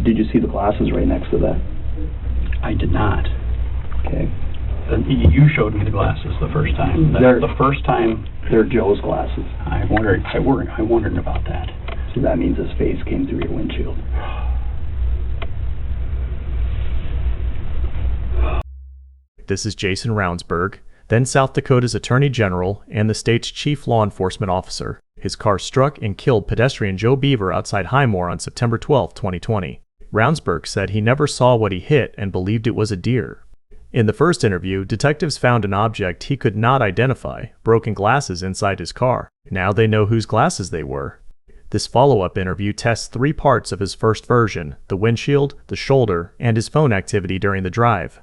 Did you see the glasses right next to that? I did not. Okay. You showed me the glasses the first time. That's the first time. They're Joe's glasses. I wondered about that. So that means his face came through your windshield. This is Jason Ravnsborg, then South Dakota's Attorney General and the state's chief law enforcement officer. His car struck and killed pedestrian Joe Boever outside Highmore on September 12, 2020. Ravnsborg said he never saw what he hit and believed it was a deer. In the first interview, detectives found an object he could not identify, broken glasses inside his car. Now they know whose glasses they were. This follow-up interview tests 3 parts of his first version: the windshield, the shoulder, and his phone activity during the drive.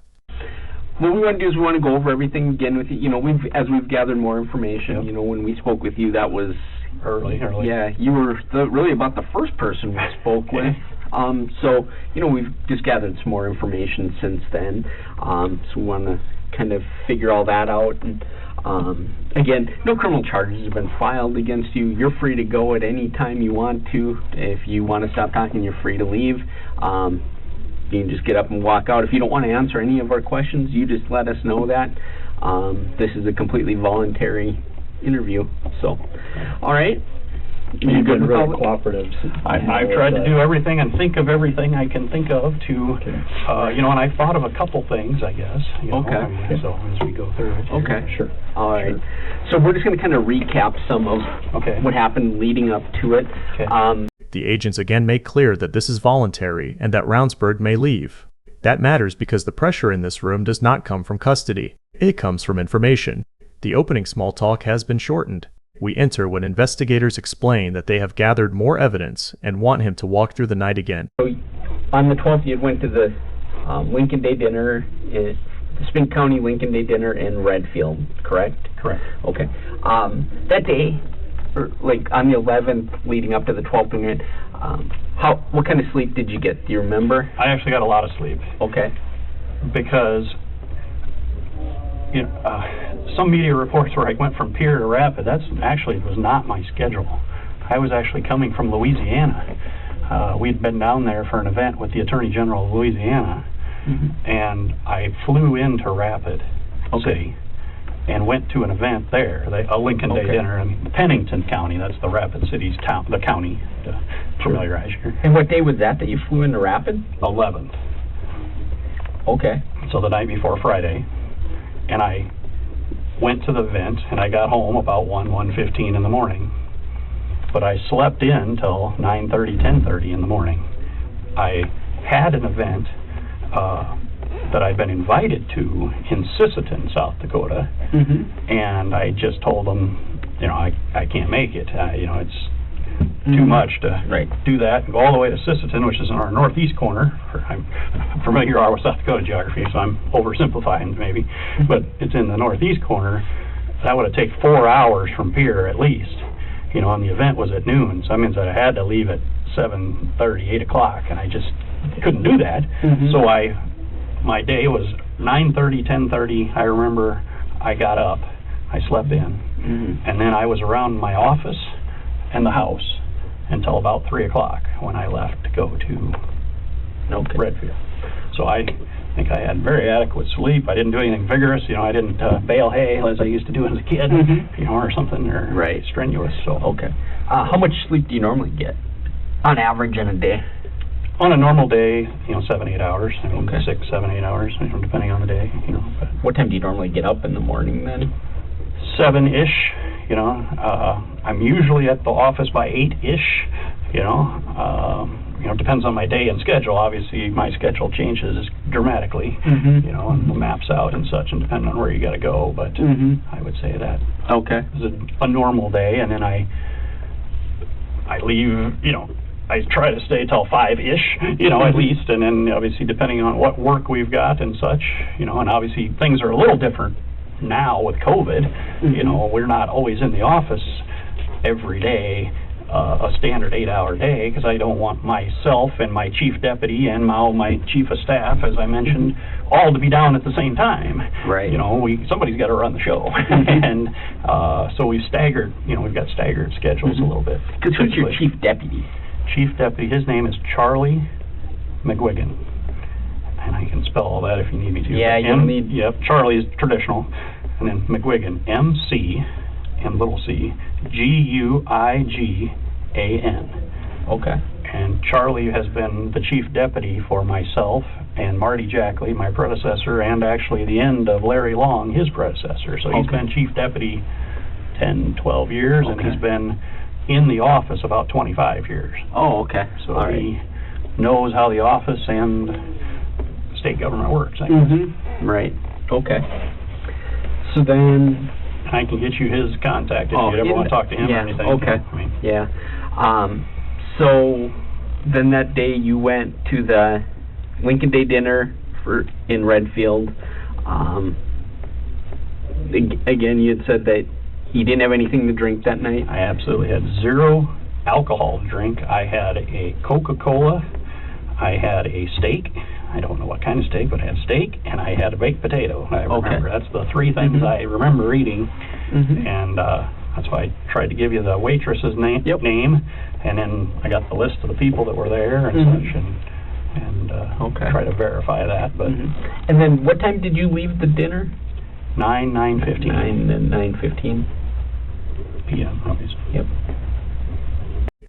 What we want to do is we want to go over everything again with you. You know, as we've gathered more information. Yep. You know, when we spoke with you, that was early. Yeah, you were really about the first person we spoke with. So, you know, we've just gathered some more information since then. So we want to kind of figure all that out. And again, no criminal charges have been filed against you. You're free to go at any time you want to. If you want to stop talking, you're free to leave. You can just get up and walk out. If you don't want to answer any of our questions, you just let us know that. This is a completely voluntary interview. So, all right. You've been really cooperative. I've tried to do everything and think of everything I can think of to, you know, and I've thought of a couple things, I guess. You know, so as we go through it. Okay. Sure. All right. So we're just going to kind of recap some of what happened leading up to it. Okay. The agents again make clear that this is voluntary and that Ravnsborg may leave. That matters because the pressure in this room does not come from custody. It comes from information. The opening small talk has been shortened. We enter when investigators explain that they have gathered more evidence and want him to walk through the night again. So on the 12th, you went to the Lincoln Day dinner, the Spink County Lincoln Day dinner in Redfield, correct? Correct. Okay. That day, or like on the 11th, leading up to the 12th, what kind of sleep did you get? Do you remember? I actually got a lot of sleep. Okay. Because you know, some media reports where I went from Pierre to Rapid, that's actually was not my schedule. I was actually coming from Louisiana. We'd been down there for an event with the Attorney General of Louisiana, and I flew into Rapid City and went to an event there, a Lincoln Day dinner in Pennington County. That's the Rapid City's town, the county, to familiarize you. And what day was that you flew into Rapid? 11th. Okay. So the night before Friday. And I went to the event, and I got home about 1:15 in the morning. But I slept in till 9:30, 10:30 in the morning. I had an event that I'd been invited to in Sisseton, South Dakota, and I just told them, you know, I can't make it. You know, it's too much to do that and go all the way to Sisseton, which is in our northeast corner. I'm familiar with South Dakota geography, so I'm oversimplifying maybe, but it's in the northeast corner. That would have taken 4 hours from Pierre at least, you know, and the event was at noon, so that means that I had to leave at 7:30, 8 o'clock, and I just couldn't do that. So my day was 9:30, 10:30. I remember I got up, I slept in, and then I was around my office and the house until about 3 o'clock when I left to go to Redfield. So I think I had very adequate sleep. I didn't do anything vigorous. You know, I didn't bale hay as I used to do as a kid, you know, or something, or strenuous. So how much sleep do you normally get on average in a day? On a normal day, you know, 7, 8 hours. I mean, 6, 7, 8 hours, you know, depending on the day. You know. But what time do you normally get up in the morning then? 7-ish. You know, I'm usually at the office by 8-ish. You know, depends on my day and schedule. Obviously, my schedule changes dramatically. You know, and the maps out and such, and depending on where you got to go. But I would say that is a normal day, and then I leave. You know, I try to stay till 5-ish. You know, at least, and then obviously depending on what work we've got and such. You know, and obviously things are a little different now with COVID. You know, we're not always in the office every day, a standard 8-hour day, because I don't want myself and my chief deputy and my chief of staff, as I mentioned, all to be down at the same time. You know, somebody's got to run the show. And so we've staggered, you know, we've got staggered schedules a little bit. Because who's your chief deputy? Chief deputy, his name is Charlie McGuigan. And I can spell all that if you need me to. Yeah, you'll need... Yep, Charlie is traditional. And then McGuigan, M-C, and little c, G-U-I-G-A-N. Okay. And Charlie has been the chief deputy for myself and Marty Jackley, my predecessor, and actually the end of Larry Long, his predecessor. So he's been chief deputy 10, 12 years, and he's been in the office about 25 years. Oh, okay. So he knows how the office and state government works. Right. Okay. So then... I can get you his contact if you ever want to talk to him or anything. Okay. I mean, so then that day you went to the Lincoln Day dinner in Redfield. Again, you had said that you didn't have anything to drink that night. I absolutely had 0 alcohol to drink. I had a Coca-Cola. I had a steak. I don't know what kind of steak, but I had steak, and I had a baked potato. I remember. That's the 3 things I remember eating. And that's why I tried to give you the waitress's name, and then I got the list of the people that were there and such, and try to verify that. But and then what time did you leave the dinner? 9:15. 9:15 p.m. Yep.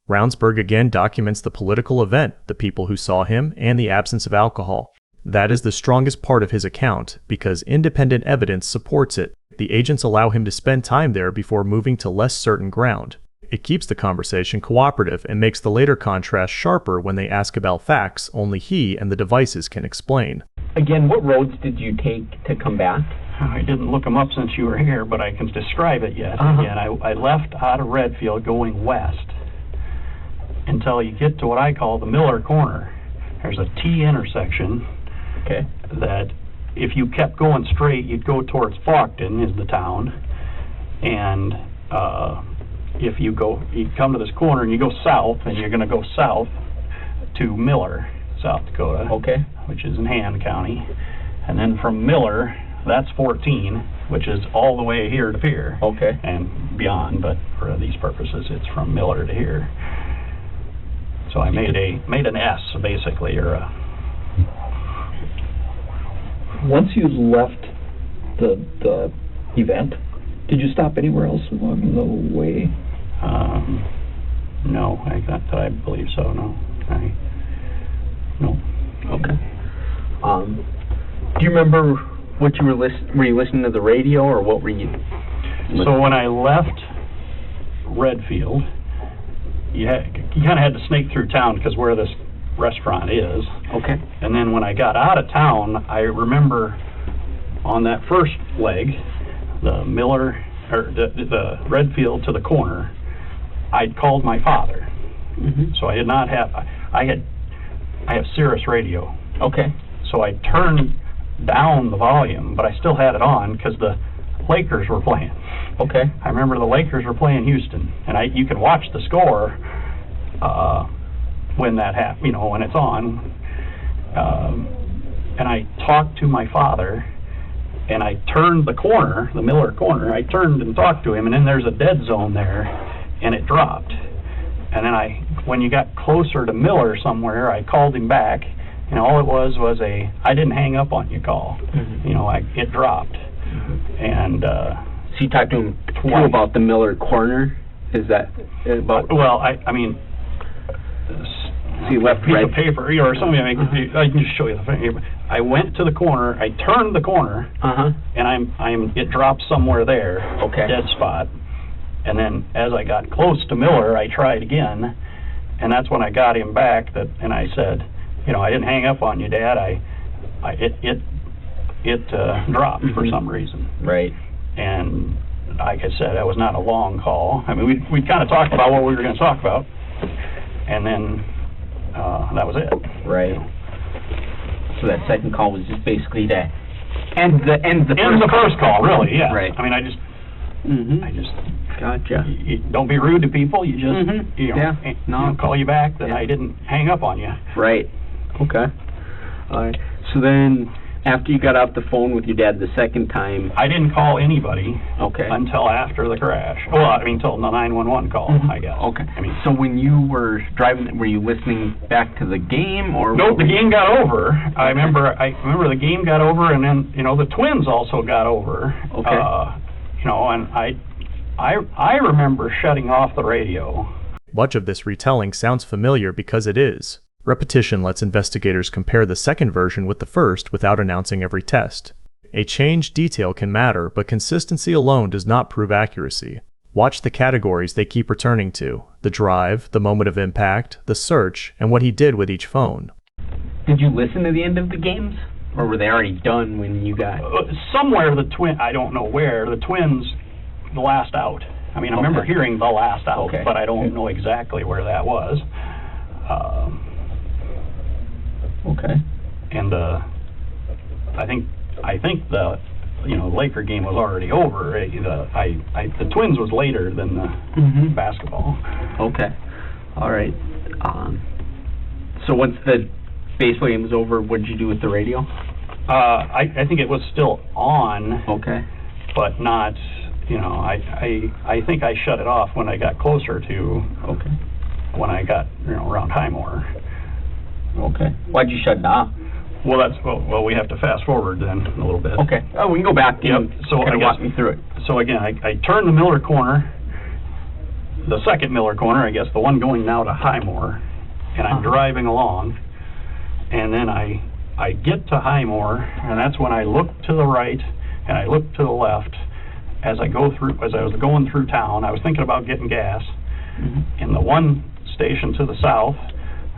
Ravnsborg again documents the political event, the people who saw him, and the absence of alcohol. That is the strongest part of his account, because independent evidence supports it. The agents allow him to spend time there before moving to less certain ground. It keeps the conversation cooperative and makes the later contrast sharper when they ask about facts only he and the devices can explain. Again, what roads did you take to come back? I didn't look them up since you were here, but I can describe it yet. Again, I left out of Redfield going west until you get to what I call the Miller Corner. There's a T intersection that if you kept going straight, you'd go towards Faulkton is the town, and if you come to this corner and you go south, and you're going to go south to Miller, South Dakota, which is in Han County, and then from Miller, that's 14, which is all the way here to Pierre, and beyond, but for these purposes, it's from Miller to here. So I made an S, basically, or a... Once you left the event, did you stop anywhere else along the way? No, I believe so. No. No. Okay. Do you remember what you were you listening to the radio, or what were you? So when I left Redfield, you kind of had to snake through town because where this restaurant is. And then when I got out of town, I remember on that first leg, the Miller or the Redfield to the corner, I'd called my father. So I did not have I have Sirius radio. So I turned down the volume, but I still had it on because the Lakers were playing. I remember the Lakers were playing Houston, and you can watch the score when that happens, you know, when it's on. And I talked to my father, and I turned the corner, the Miller corner, I turned and talked to him, and then there's a dead zone there, and it dropped. And then when you got closer to Miller somewhere, I called him back, and all it was I didn't hang up on you call. You know, it dropped. And so you talked to him too about the Miller corner? Is that about? Well, I mean, so you left piece of paper or something. I can just show you the thing. I went to the corner. I turned the corner, and it dropped somewhere there, dead spot. And then as I got close to Miller, I tried again, and that's when I got him back. And I said, you know, I didn't hang up on you, Dad. It dropped for some reason. And like I said, that was not a long call. I mean, we kind of talked about what we were going to talk about, and then that was it. So that second call was just basically to end the first call, really. Yeah. I mean, I just gotcha. You don't be rude to people. You just you know, call you back that I didn't hang up on you. Okay. All right. So then After you got off the phone with your dad the second time. I didn't call anybody Okay. until after the crash. Well, I mean, until the 911 call, I guess. Okay. I mean, So when you were driving, were you listening back to the game, or? nope, the game got over. I remember the game got over, and then, you know, the Twins also got over. Okay. You know, and I remember shutting off the radio. Much of this retelling sounds familiar because it is. Repetition lets investigators compare the second version with the first without announcing every test. A changed detail can matter, but consistency alone does not prove accuracy. Watch the categories they keep returning to: the drive, the moment of impact, the search, and what he did with each phone. Did you listen to the end of the games, or were they already done when you got? Somewhere I don't know where, the Twins, the last out. I mean, I remember hearing the last out, Okay. but I don't know exactly where that was. Okay. And I think the Laker game was already over. The Twins was later than the basketball. Okay. All right. So once the baseball game was over, what did you do with the radio? I think it was still on, Okay. but not. I think I shut it off when I got closer to. Okay. When I got around Highmore. Okay. Why'd you shut it off? Well, well, we have to fast forward then a little bit. Okay. Oh, we can go back and So kind I of guess, walk me through it. So again, I turned the Miller corner, the second Miller corner, I guess, the one going now to Highmore, and I'm driving along, and then I get to Highmore, and that's when I look to the right and I look to the left as I was going through town. I was thinking about getting gas. In the one station to the south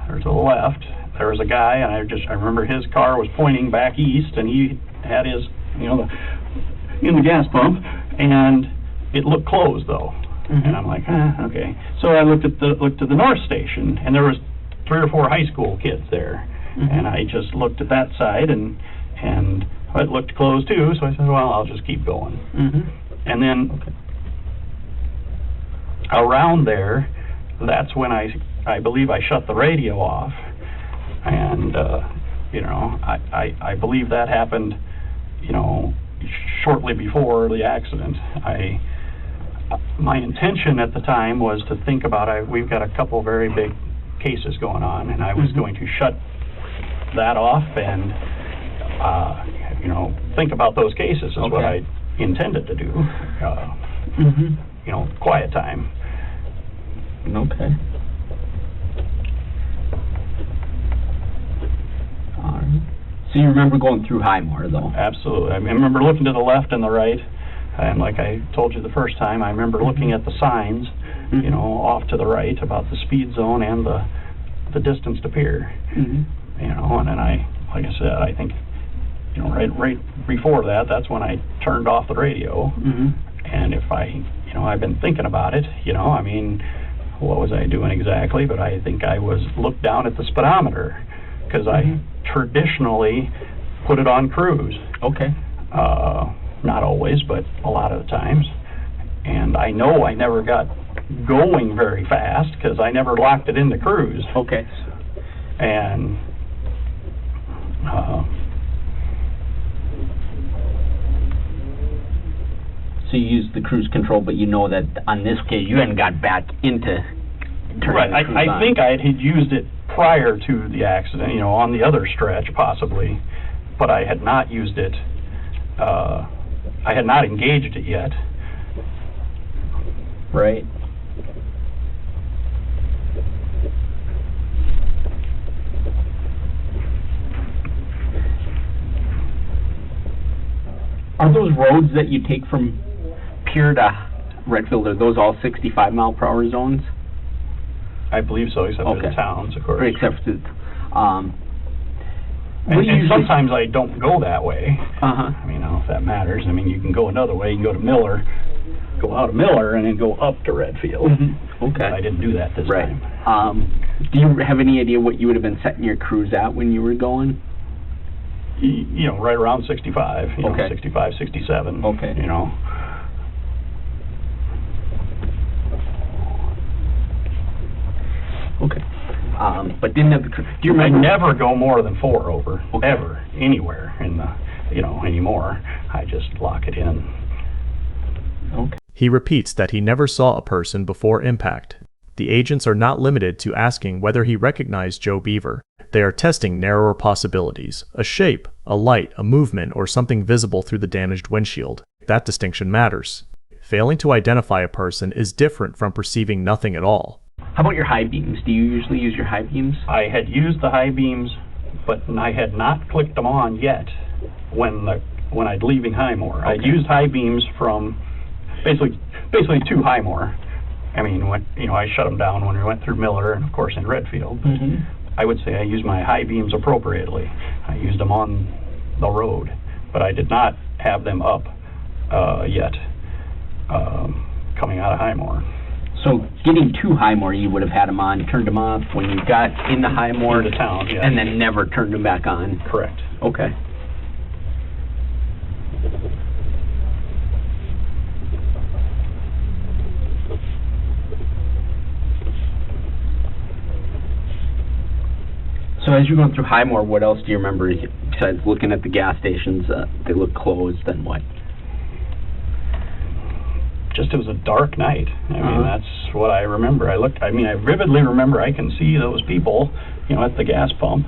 or to the left, there was a guy, and I remember his car was pointing back east, and he had his in the gas pump, and it looked closed though. And I'm like, okay. So I looked at the north station, and there was 3 or 4 high school kids there, and I just looked at that side, and it looked closed too. So I said, well, I'll just keep going. And then around there, that's when I believe I shut the radio off, and I believe that happened, shortly before the accident. My intention at the time was to think about we've got a couple very big cases going on, and I was going to shut that off and think about those cases is what I intended to do. Quiet time. Okay. All right. So you remember going through Highmore, though? Absolutely. I remember looking to the left and the right, and like I told you the first time, I remember looking at the signs, off to the right about the speed zone and the distance to pier. And then like I said, I think, right before that, that's when I turned off the radio. And if I've been thinking about it, what was I doing exactly? But I think I looked down at the speedometer, because I traditionally put it on cruise. Okay. Not always, but a lot of the times. And I know I never got going very fast because I never locked it into cruise. Okay. And so you used the cruise control, but you know that on this case you hadn't got back into turning right. the cruise I on. think I had used it prior to the accident, on the other stretch possibly, but I had not used it. I had not engaged it yet. Right. Are those roads that you take from Pier to Redfield, are those all 65 mile per hour zones? I believe so, except for the towns, of course. Or except for, and sometimes I don't go that way. Uh-huh. I don't know if that matters. You can go another way. You can go to Miller, go out of Miller, and then go up to Redfield. Okay. I didn't do that this time. Do you have any idea what you would have been setting your cruise at when you were going? Right around 65, Okay. 65, 67. Okay. Okay. but didn't have the, do you I remember? never go more than 4 over, Okay. ever, anywhere in the, anymore. I just lock it in. Okay. He repeats that he never saw a person before impact. The agents are not limited to asking whether he recognized Joe Boever. They are testing narrower possibilities, a shape, a light, a movement, or something visible through the damaged windshield. That distinction matters. Failing to identify a person is different from perceiving nothing at all. How about your high beams? Do you usually use your high beams? I had used the high beams, but I had not clicked them on yet when I'd leaving Highmore. I'd used high beams from basically to Highmore. I mean, I shut them down when we went through Miller and, of course, in Redfield. I would say I used my high beams appropriately. I used them on the road, but I did not have them up yet coming out of Highmore. So getting to Highmore, you would have had them on, turned them off when you got into Highmore, Into town, yeah. and then never turned them back on. Correct. Okay. So as you're going through Highmore, what else do you remember besides looking at the gas stations? They look closed, then what? Just it was a dark night. I mean, that's what I remember. I vividly remember I can see those people, at the gas pump,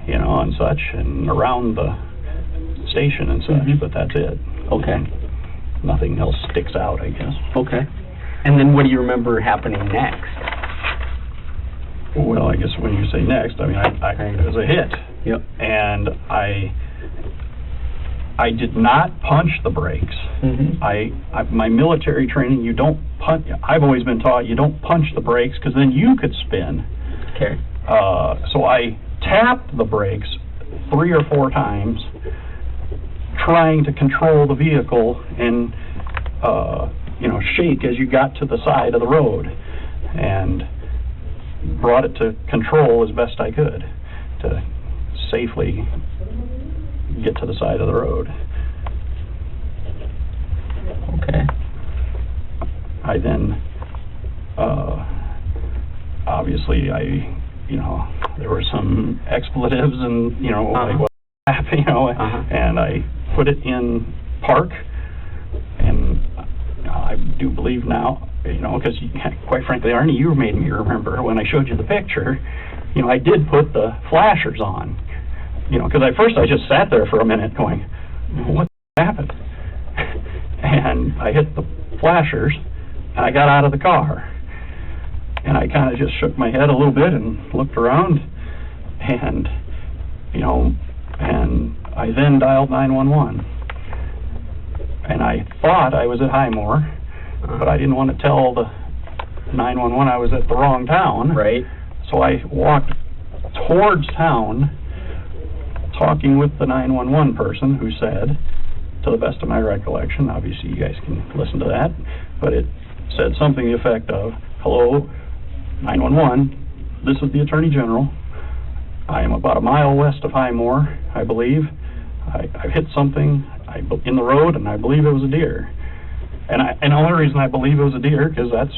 and such, and around the station and such, but that's it. Okay. Nothing else sticks out, I guess. Okay. And then what do you remember happening next? Well, I guess when you say next, I mean, it was a hit. Yep. And I did not punch the brakes. My military training, you don't punch. I've always been taught you don't punch the brakes because then you could spin. Okay. So I tapped the brakes 3 or 4 times, trying to control the vehicle and shake as you got to the side of the road, and brought it to control as best I could to safely get to the side of the road. Okay. I then, obviously, there were some expletives and, like what happened, and I put it in park, and I do believe now, because quite frankly, Arnie, you made me remember when I showed you the picture, I did put the flashers on, because at first I just sat there for a minute going, what happened? And I hit the flashers, and I got out of the car, and I kind of just shook my head a little bit and looked around, and, and I then dialed 911. And I thought I was at Highmore, but I didn't want to tell the 911 I was at the wrong town. Right. So I walked towards town, talking with the 911 person who said, to the best of my recollection, obviously you guys can listen to that, but it said something to the effect of, hello, 911, this is the Attorney General. I am about a mile west of Highmore, I believe. I've hit something in the road, and I believe it was a deer. And the only reason I believe it was a deer, because that's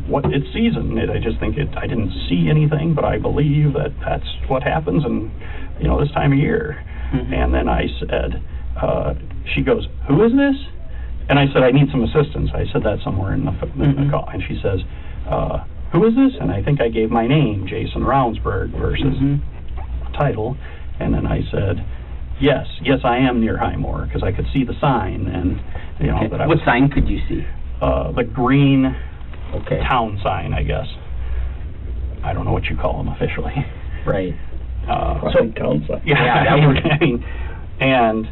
what it's season. I just think I didn't see anything, but I believe that that's what happens in, this time of year. And then I said, she goes, who is this? And I said, I need some assistance. I said that somewhere in the call. And she says, who is this? And I think I gave my name, Jason Ravnsborg, versus title. And then I said, yes, I am near Highmore, because I could see the sign, and that What sign could you see? the green town sign, I guess. I don't know what you call them officially. Right. So town sign. Yeah, that would- I mean, and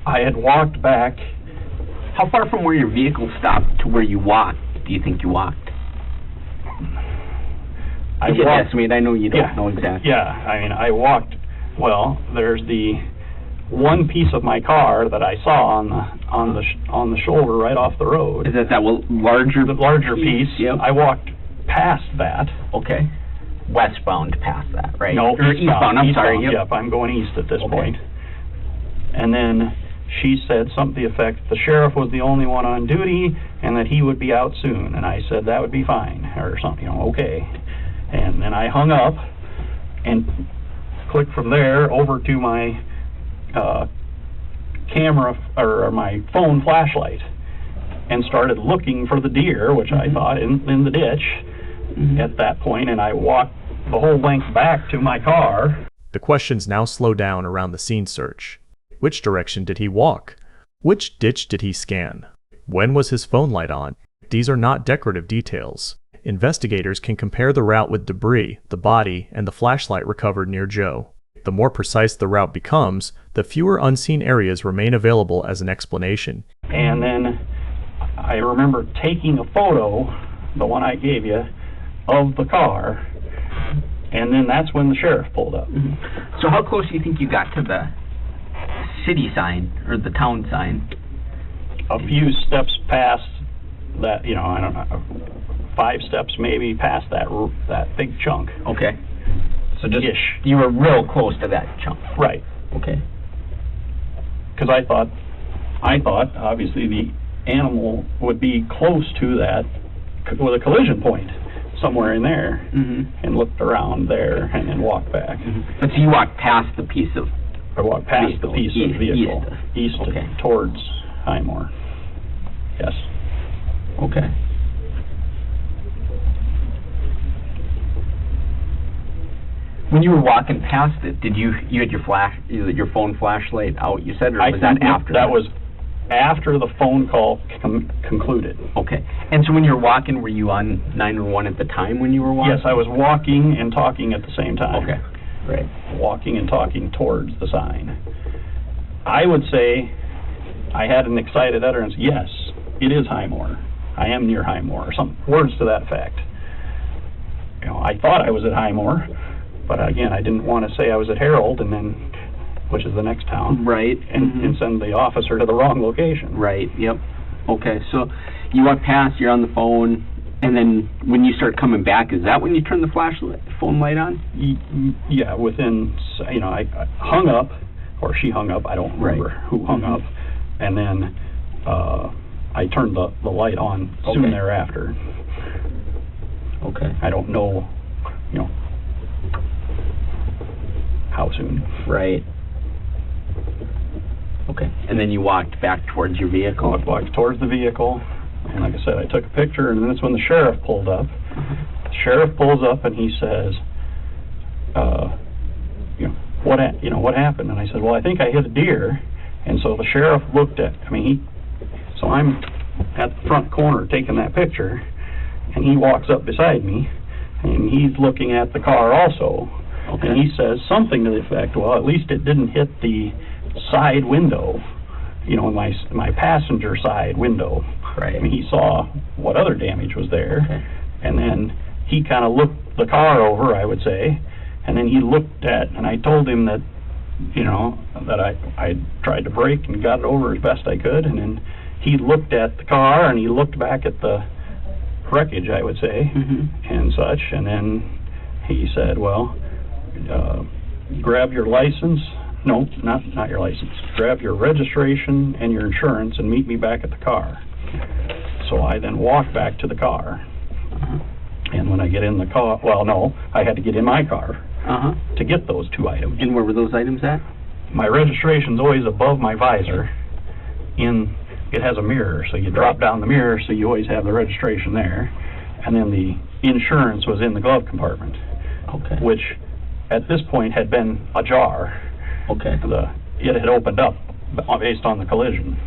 I had walked back. How far from where your vehicle stopped to where you walked do you think you walked? I You can walked. estimate. I know you don't know exactly. Yeah, I mean, I walked. Well, there's the one piece of my car that I saw on the shoulder right off the road. Is that larger? The larger piece. Yep. I walked past that. Okay. Westbound past that, right? No, Or eastbound. I'm sorry. Eastbound, Yep. Yep, I'm going east at this Okay. point. And then she said something to the effect, the sheriff was the only one on duty, and that he would be out soon. And I said that would be fine, or something, okay. And then I hung up, and clicked from there over to my camera or my phone flashlight and started looking for the deer, which I thought in the ditch at that point, and I walked the whole length back to my car. The questions now slow down around the scene search. Which direction did he walk? Which ditch did he scan? When was his phone light on? These are not decorative details. Investigators can compare the route with debris, the body, and the flashlight recovered near Joe. The more precise the route becomes, the fewer unseen areas remain available as an explanation. And then I remember taking a photo, the one I gave you, of the car, and then that's when the sheriff pulled up. So how close do you think you got to the city sign, or the town sign? A few steps past that, you know, I don't know, 5 steps maybe past that big chunk. Okay. So just, Ish. you were real close to that chunk. Right. Okay. Because I thought, obviously, the animal would be close to that, with a collision point somewhere in there, and looked around there and then walked back. But so you walked past the piece of... I walked past the piece of vehicle, east Okay. towards Highmore. Yes. Okay. When you were walking past it, did you had your phone flashlight out, you said, or was that after? That was after the phone call concluded. Okay. And so when you were walking, were you on 911 at the time when you were walking? Yes, I was walking and talking at the same time. Okay. Right. Walking and talking towards the sign. I would say I had an excited utterance, yes, it is Highmore. I am near Highmore, or some words to that effect. You know, I thought I was at Highmore, but again, I didn't want to say I was at Harold, and then, which is the next town. Right. And send the officer to the wrong location. Right, yep. Okay, so you walk past, you're on the phone, and then when you start coming back, is that when you turn the phone light on? Yeah, within, you know, I hung up, or she hung up, I don't remember who hung up, and then I turned the light on soon thereafter. Okay. I don't know, you know, how soon. Right. Okay. And then you walked back towards your vehicle? I walked towards the vehicle, and like I said, I took a picture, and then that's when the sheriff pulled up. The sheriff pulls up, and he says, you know, what happened? And I said, well, I think I hit a deer. And so the sheriff looked at, so I'm at the front corner taking that picture, and he walks up beside me, and he's looking at the car also. Okay. And he says something to the effect, well, at least it didn't hit the side window, you know, my passenger side window. Right. He saw what other damage was there. Okay. And then he kind of looked the car over, I would say, and then he looked at, and I told him that, you know, that I tried to brake and got it over as best I could, and then he looked at the car, and he looked back at the wreckage, I would say, and such, and then he said, well, grab your license, no, not your license, grab your registration and your insurance and meet me back at the car. So I then walked back to the car, and when I get in the car, well, no, I had to get in my car to get those 2 items. And where were those items at? My registration's always above my visor. It has a mirror, so you drop down the mirror, so you always have the registration there. And then the insurance was in the glove compartment, which at this point had been ajar. Okay. It had opened up based on the collision.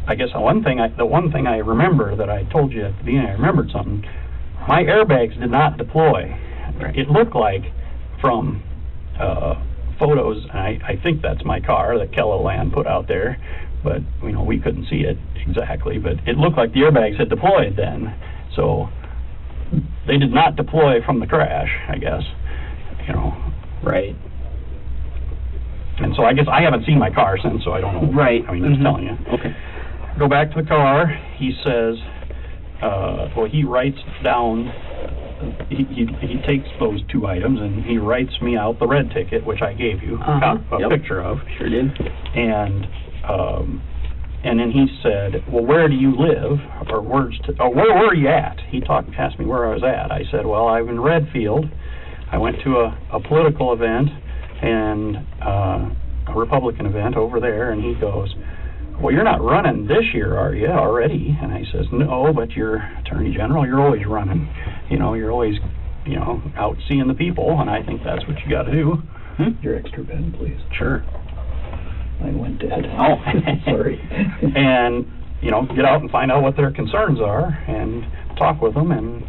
I guess the one thing I remember that I told you at the beginning, I remembered something. My airbags did not deploy. Right. It looked like from photos, and I think that's my car that Kelloland put out there, but you know, we couldn't see it exactly, but it looked like the airbags had deployed then. So they did not deploy from the crash, I guess. You know. Right. And so I guess I haven't seen my car since, so I don't know. Right. Just telling you. Okay. Go back to the car. He says, well, he writes down, he takes those 2 items and he writes me out the red ticket, which I gave you a picture of. Sure did. And And then he said, well, where do you live? Or where were you at? He asked me where I was at. I said, well, I'm in Redfield. I went to a political event and a Republican event over there, and he goes, well, you're not running this year, are you, already? And I says, no, but you're Attorney General, you're always running. You know, you're always, you know, out seeing the people, and I think that's what you got to do. Your extra pen, please. Sure. Mine went dead. Oh. Sorry. And, you know, get out and find out what their concerns are and talk with them, and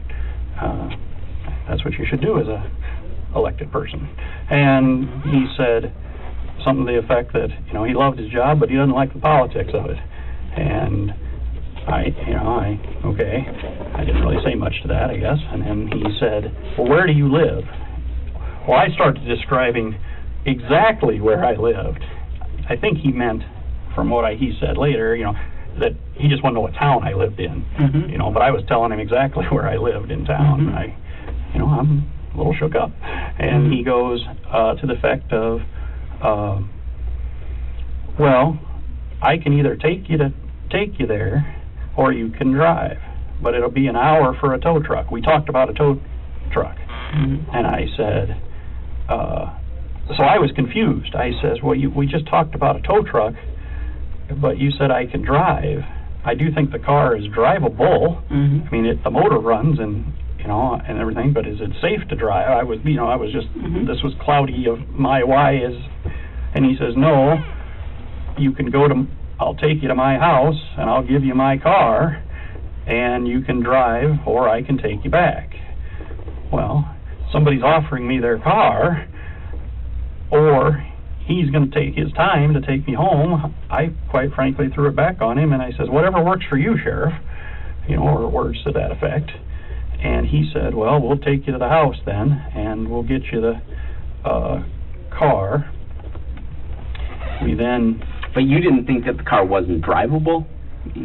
that's what you should do as a elected person. And he said something to the effect that, you know, he loved his job, but he doesn't like the politics of it. And okay, I didn't really say much to that, I guess. And then he said, well, where do you live? Well, I started describing exactly where I lived. I think he meant, from what he said later, you know, that he just wanted to know what town I lived in. You know, but I was telling him exactly where I lived in town. I'm a little shook up. And he goes to the effect of, well, I can either take you there, or you can drive, but it'll be an hour for a tow truck. We talked about a tow truck. And I said, so I was confused. I says, well, we just talked about a tow truck, but you said I can drive. I do think the car is drivable. I mean, the motor runs and, you know, and everything, but is it safe to drive? I was just, this was cloudy of my why is, and he says, no, you can I'll take you to my house and I'll give you my car and you can drive, or I can take you back. Well, somebody's offering me their car, or he's going to take his time to take me home. I quite frankly threw it back on him, and I says, whatever works for you, Sheriff, you know, or words to that effect. And he said, well, we'll take you to the house then, and we'll get you the car. But you didn't think that the car wasn't drivable?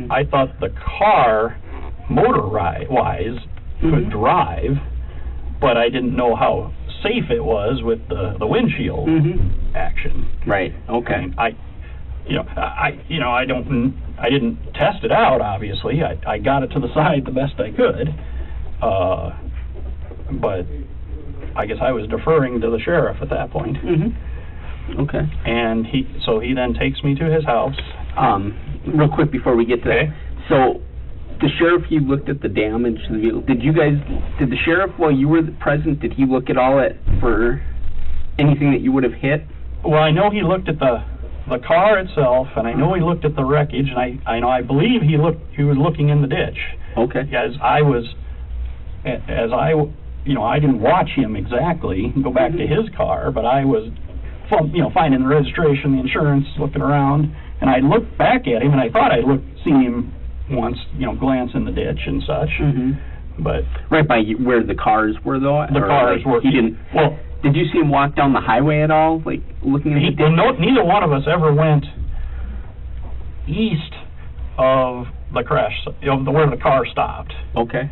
I thought the car, motor-wise, could drive, but I didn't know how safe it was with the windshield action. Right. Okay. I didn't test it out. Obviously, I got it to the side the best I could, but I guess I was deferring to the sheriff at that point. Okay. And he then takes me to his house. Real quick before we get to that. So, the sheriff, you looked at the damage to the vehicle. Did the sheriff, while you were present, did he look at all for anything that you would have hit? Well, I know he looked at the car itself, and I know he looked at the wreckage, and I believe he was looking in the ditch. Okay. I didn't watch him exactly go back to his car, but I was, finding the registration, the insurance, looking around, and I looked back at him, and I thought I'd seen him once, glance in the ditch and such. But right by where the cars were, though. The cars were. He didn't. Well, did you see him walk down the highway at all, like looking in the ditch? Neither one of us ever went east of the crash, where the car stopped. Okay.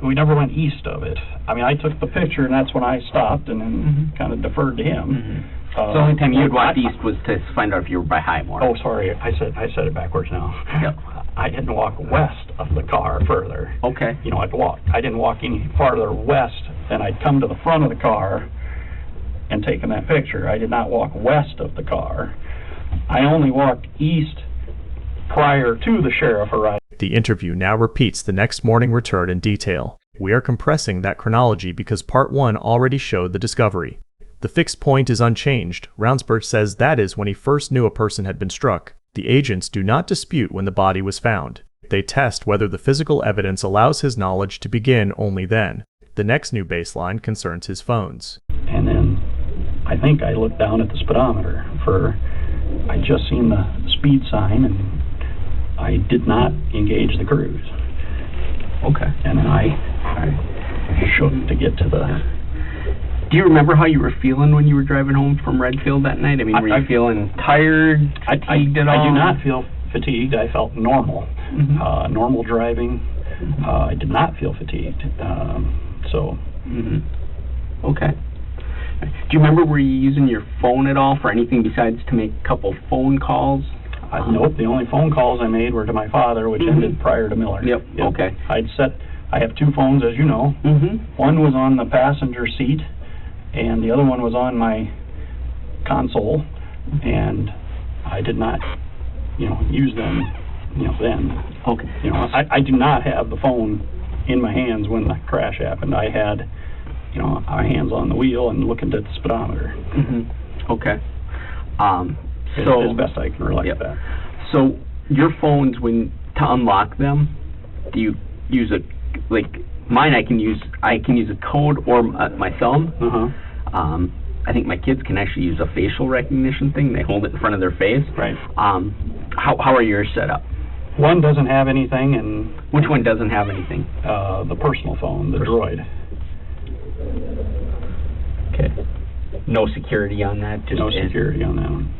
We never went east of it. I mean, I took the picture, and that's when I stopped and then kind of deferred to him. So the only time you had walked east was to find out if you were by Highmore. Oh, sorry, I said it backwards now. Yep. I didn't walk west of the car further. Okay. I didn't walk any farther west than I'd come to the front of the car and taken that picture. I did not walk west of the car. I only walked east prior to the sheriff arriving. The interview now repeats the next morning return in detail. We are compressing that chronology because part 1 already showed the discovery. The fixed point is unchanged. Ravnsborg says that is when he first knew a person had been struck. The agents do not dispute when the body was found. They test whether the physical evidence allows his knowledge to begin only then. The next new baseline concerns his phones. And then I think I looked down at the speedometer I'd just seen the speed sign, and I did not engage the cruise. Okay. And then I shook to get to the... Do you remember how you were feeling when you were driving home from Redfield that night? I mean, were you feeling tired, fatigued at all? I do not feel fatigued. I felt normal. Normal driving. I did not feel fatigued. Okay. Do you remember, were you using your phone at all for anything besides to make a couple phone calls? Nope, the only phone calls I made were to my father, which ended prior to Miller. Yep, okay. I have two phones, as you know. One was on the passenger seat, and the other one was on my console, and I did not, use them, then. Okay. I do not have the phone in my hands when the crash happened. I had, my hands on the wheel and looking at the speedometer. Okay. As best I can relate that. So your phones, to unlock them, do you use mine? I can use a code or my thumb. I think my kids can actually use a facial recognition thing. They hold it in front of their face. Right. How are yours set up? One doesn't have anything, and which one doesn't have anything? The personal phone, the Droid. Okay. No security on that? No security on that one.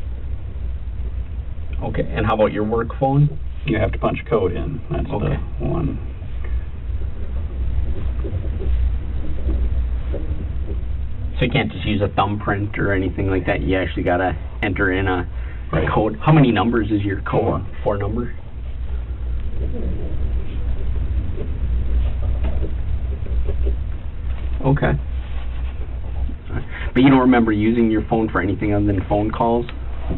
Okay, and how about your work phone? You have to punch a code in. That's the one. So you can't just use a thumbprint or anything like that. You actually got to enter in a code. How many numbers is your code? 4 numbers? Okay. But you don't remember using your phone for anything other than phone calls?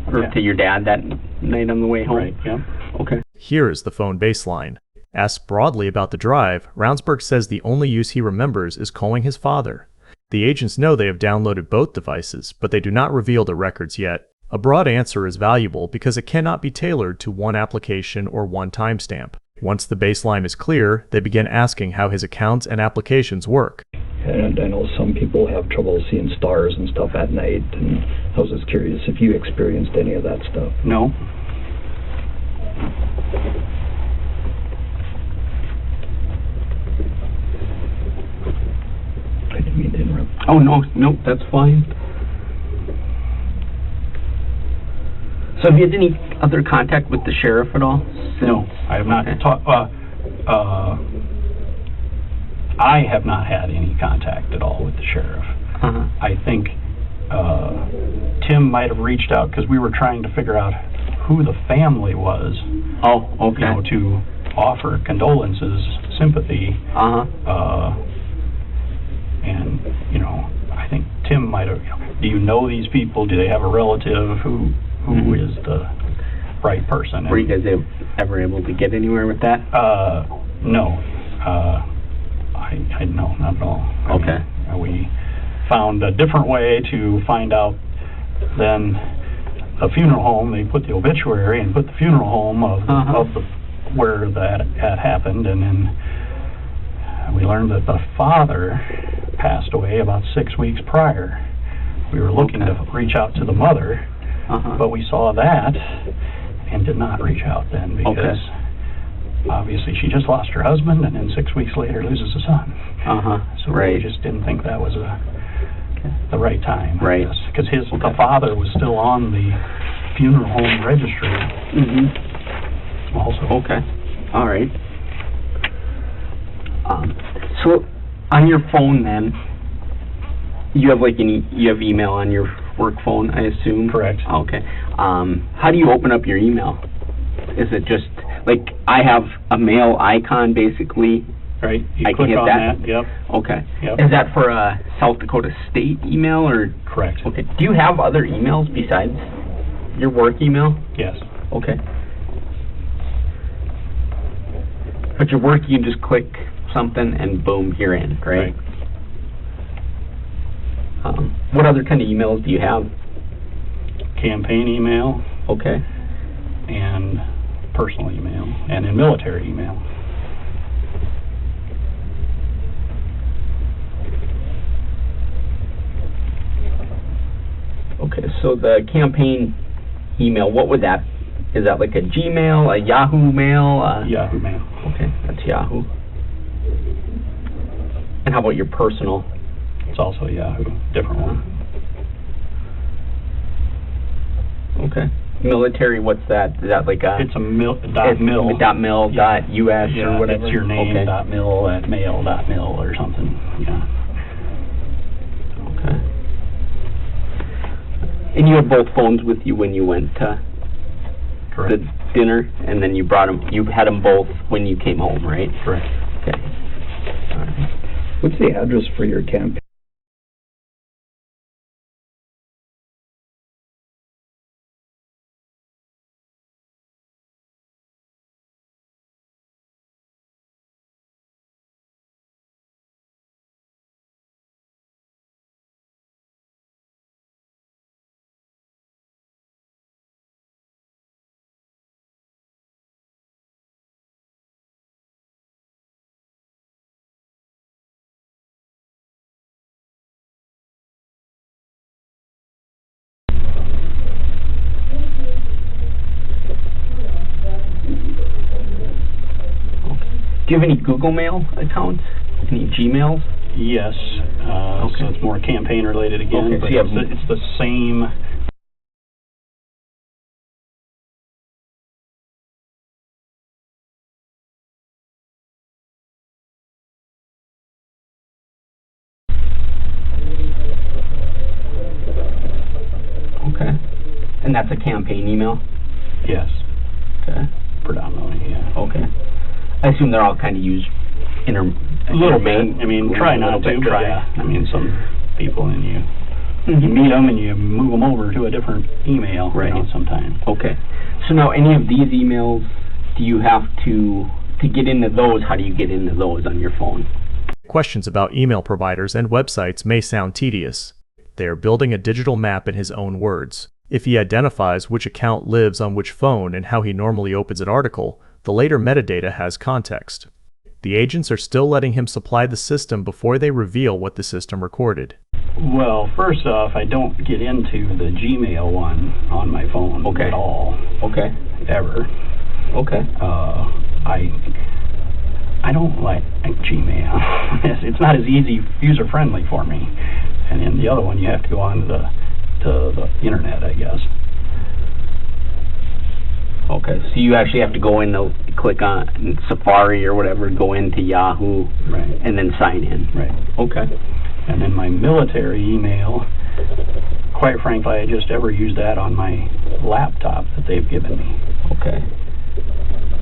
Or to your dad that night on the way home? Right, yeah. Okay. Here is the phone baseline. Asked broadly about the drive, Ravnsborg says the only use he remembers is calling his father. The agents know they have downloaded both devices, but they do not reveal the records yet. A broad answer is valuable because it cannot be tailored to one application or one timestamp. Once the baseline is clear, they begin asking how his accounts and applications work. And I know some people have trouble seeing stars and stuff at night, and I was just curious if you experienced any of that stuff. No. I didn't mean to interrupt. Oh, no, that's fine. So have you had any other contact with the sheriff at all? No, I have not I have not had any contact at all with the sheriff. I think Tim might have reached out because we were trying to figure out who the family was. Oh, okay. To offer condolences, sympathy. And I think Tim might have. Do you know these people? Do they have a relative who is the right person? Were you guys ever able to get anywhere with that? No. No, not at all. Okay. We found a different way to find out than the funeral home. They put the obituary and put the funeral home of where that had happened, and then we learned that the father passed away about 6 weeks prior. We were looking to reach out to the mother, but we saw that and did not reach out then because obviously she just lost her husband, and then 6 weeks later loses a son. So we just didn't think that was the right time. Right. Because the father was still on the funeral home registry. Also. Okay. All right. So on your phone then, you have you have email on your work phone, I assume? Correct. Okay. How do you open up your email? Is it just I have a mail icon basically? Right. You I click can hit on that. Yep. Okay. Yep. Is that for a South Dakota state email or? Correct. Okay. Do you have other emails besides your work email? Yes. Okay. But your work, you can just click something and boom, you're in, right? What other kind of emails do you have? Campaign email. Okay. And personal email, and in military email. Okay, so the campaign email, what would that, is that like a Gmail, a Yahoo mail? Yahoo mail. Okay, that's Yahoo. And how about your personal? It's also Yahoo, different one. Okay. Military, what's that? Is that like a... It's a mil. .us or whatever? That's your name, Okay. .mil at mail.mil or something, yeah. Okay. And you had both phones with you when you went to Correct. the dinner, and then you had them both when you came home, right? Correct. Okay. All right. What's the address for your campaign? Do you have any Google Mail accounts? Any Gmails? Yes, so it's more campaign related again, Okay, so but you have- it's the same. Okay. And that's a campaign email? Yes, Okay. predominantly, yeah. Okay. I assume they're all kind of used A little bit. intermain- I mean, try not to, but try. yeah. I mean, some people, and you Mhm. meet them and you move them over to a different email, Right. sometimes. Okay. So now, any of these emails, do you have to get into those, how do you get into those on your phone? Questions about email providers and websites may sound tedious. They are building a digital map in his own words. If he identifies which account lives on which phone and how he normally opens an article, the later metadata has context. The agents are still letting him supply the system before they reveal what the system recorded. Well, first off, I don't get into the Gmail one on my phone Okay. at all, Okay. ever. Okay. I don't like Gmail. It's not as easy, user-friendly for me. And then the other one, you have to go on to the internet, I guess. Okay. So you actually have to go in to click on Safari or whatever, go into Yahoo, Right. and then sign in. Right. Okay. And then my military email, quite frankly, I just ever use that on my laptop that they've given me, Okay.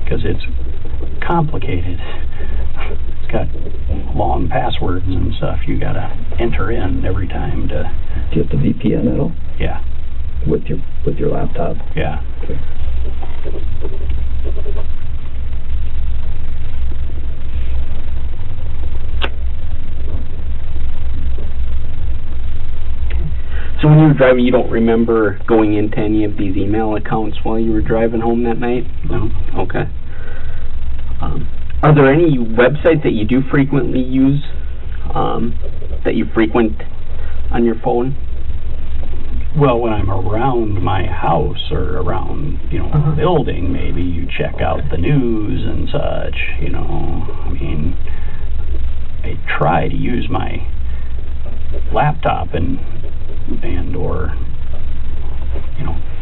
because it's complicated. It's got long passwords and stuff you gotta enter in every time to, Do you have to VPN at all yeah, with your laptop? yeah. Okay. So when you were driving, you don't remember going into any of these email accounts while you were driving home that night? No. Okay. Are there any websites that you do frequently use, that you frequent on your phone? Well, when I'm around my house or around, Uh-huh. a building, maybe you check out the news and such, I mean, I try to use my laptop and or,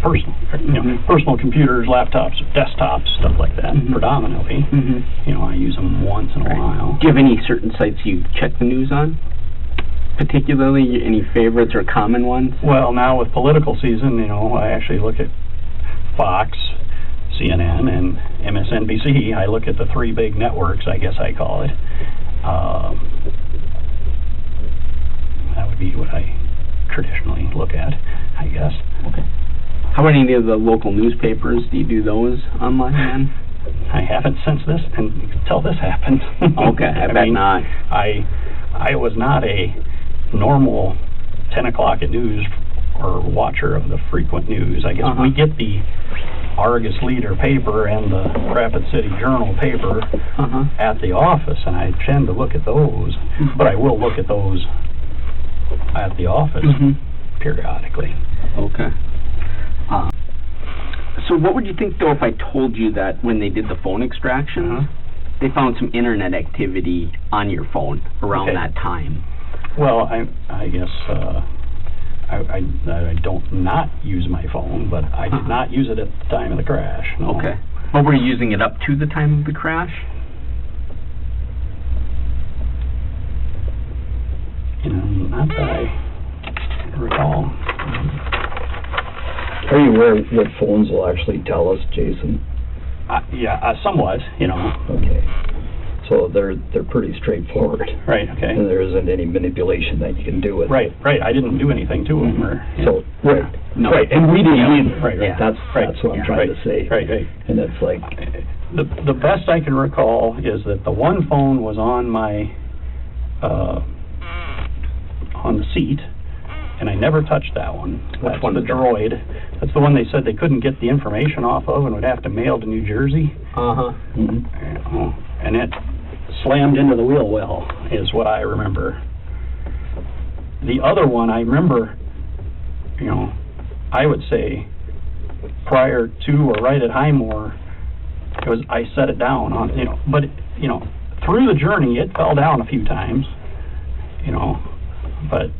personal, Mhm. personal computers, laptops, desktops, stuff like that, Mhm. predominantly. Mm-hmm. I use them once in a while. Do you have any certain sites you check the news on? Particularly, any favorites or common ones? Well, now with political season, I actually look at Fox, CNN, and MSNBC. I look at the three big networks, I guess I call it. That would be what I traditionally look at, I guess. Okay. How about any of the local newspapers? Do you do those online then? I haven't since this until this happened. Okay, I bet mean, not. I was not a normal 10 o'clock at news or watcher of the frequent news. I guess Uh-huh. we get the Argus Leader paper and the Rapid City Journal paper Uh-huh. at the office, and I tend to look at those, but I will look at those at the office Mhm. periodically. Okay. So what would you think, though, if I told you that when they did the phone extractions, Uh-huh. they found some internet activity on your phone around Okay. that time? Well, I guess I don't not use my phone, but I did Uh-huh. not use it at the time of the crash. No. Okay. But were you using it up to the time of the crash? Not that I recall. Are you aware what phones will actually tell us, Jason? Yeah, somewhat, you know. Okay. So they're pretty straightforward. Right, okay. And there isn't any manipulation that you can do with it. Right. I didn't do anything to them, or... Yeah. So, right. No. Right, and we didn't either. Right. Yeah. That's what I'm trying to say. Right. And it's like... The best I can recall is that the one phone was on my, on the seat, and I never touched that one. That's one the is that? Droid. That's the one they said they couldn't get the information off of and would have to mail to New Jersey. Uh-huh. Mm-hmm. And it slammed into the wheel well, is what I remember. The other one, I remember, you know, I would say prior to or right at Highmore, I set it down on, you know, but, you know, through the journey, it fell down a few times, you know, but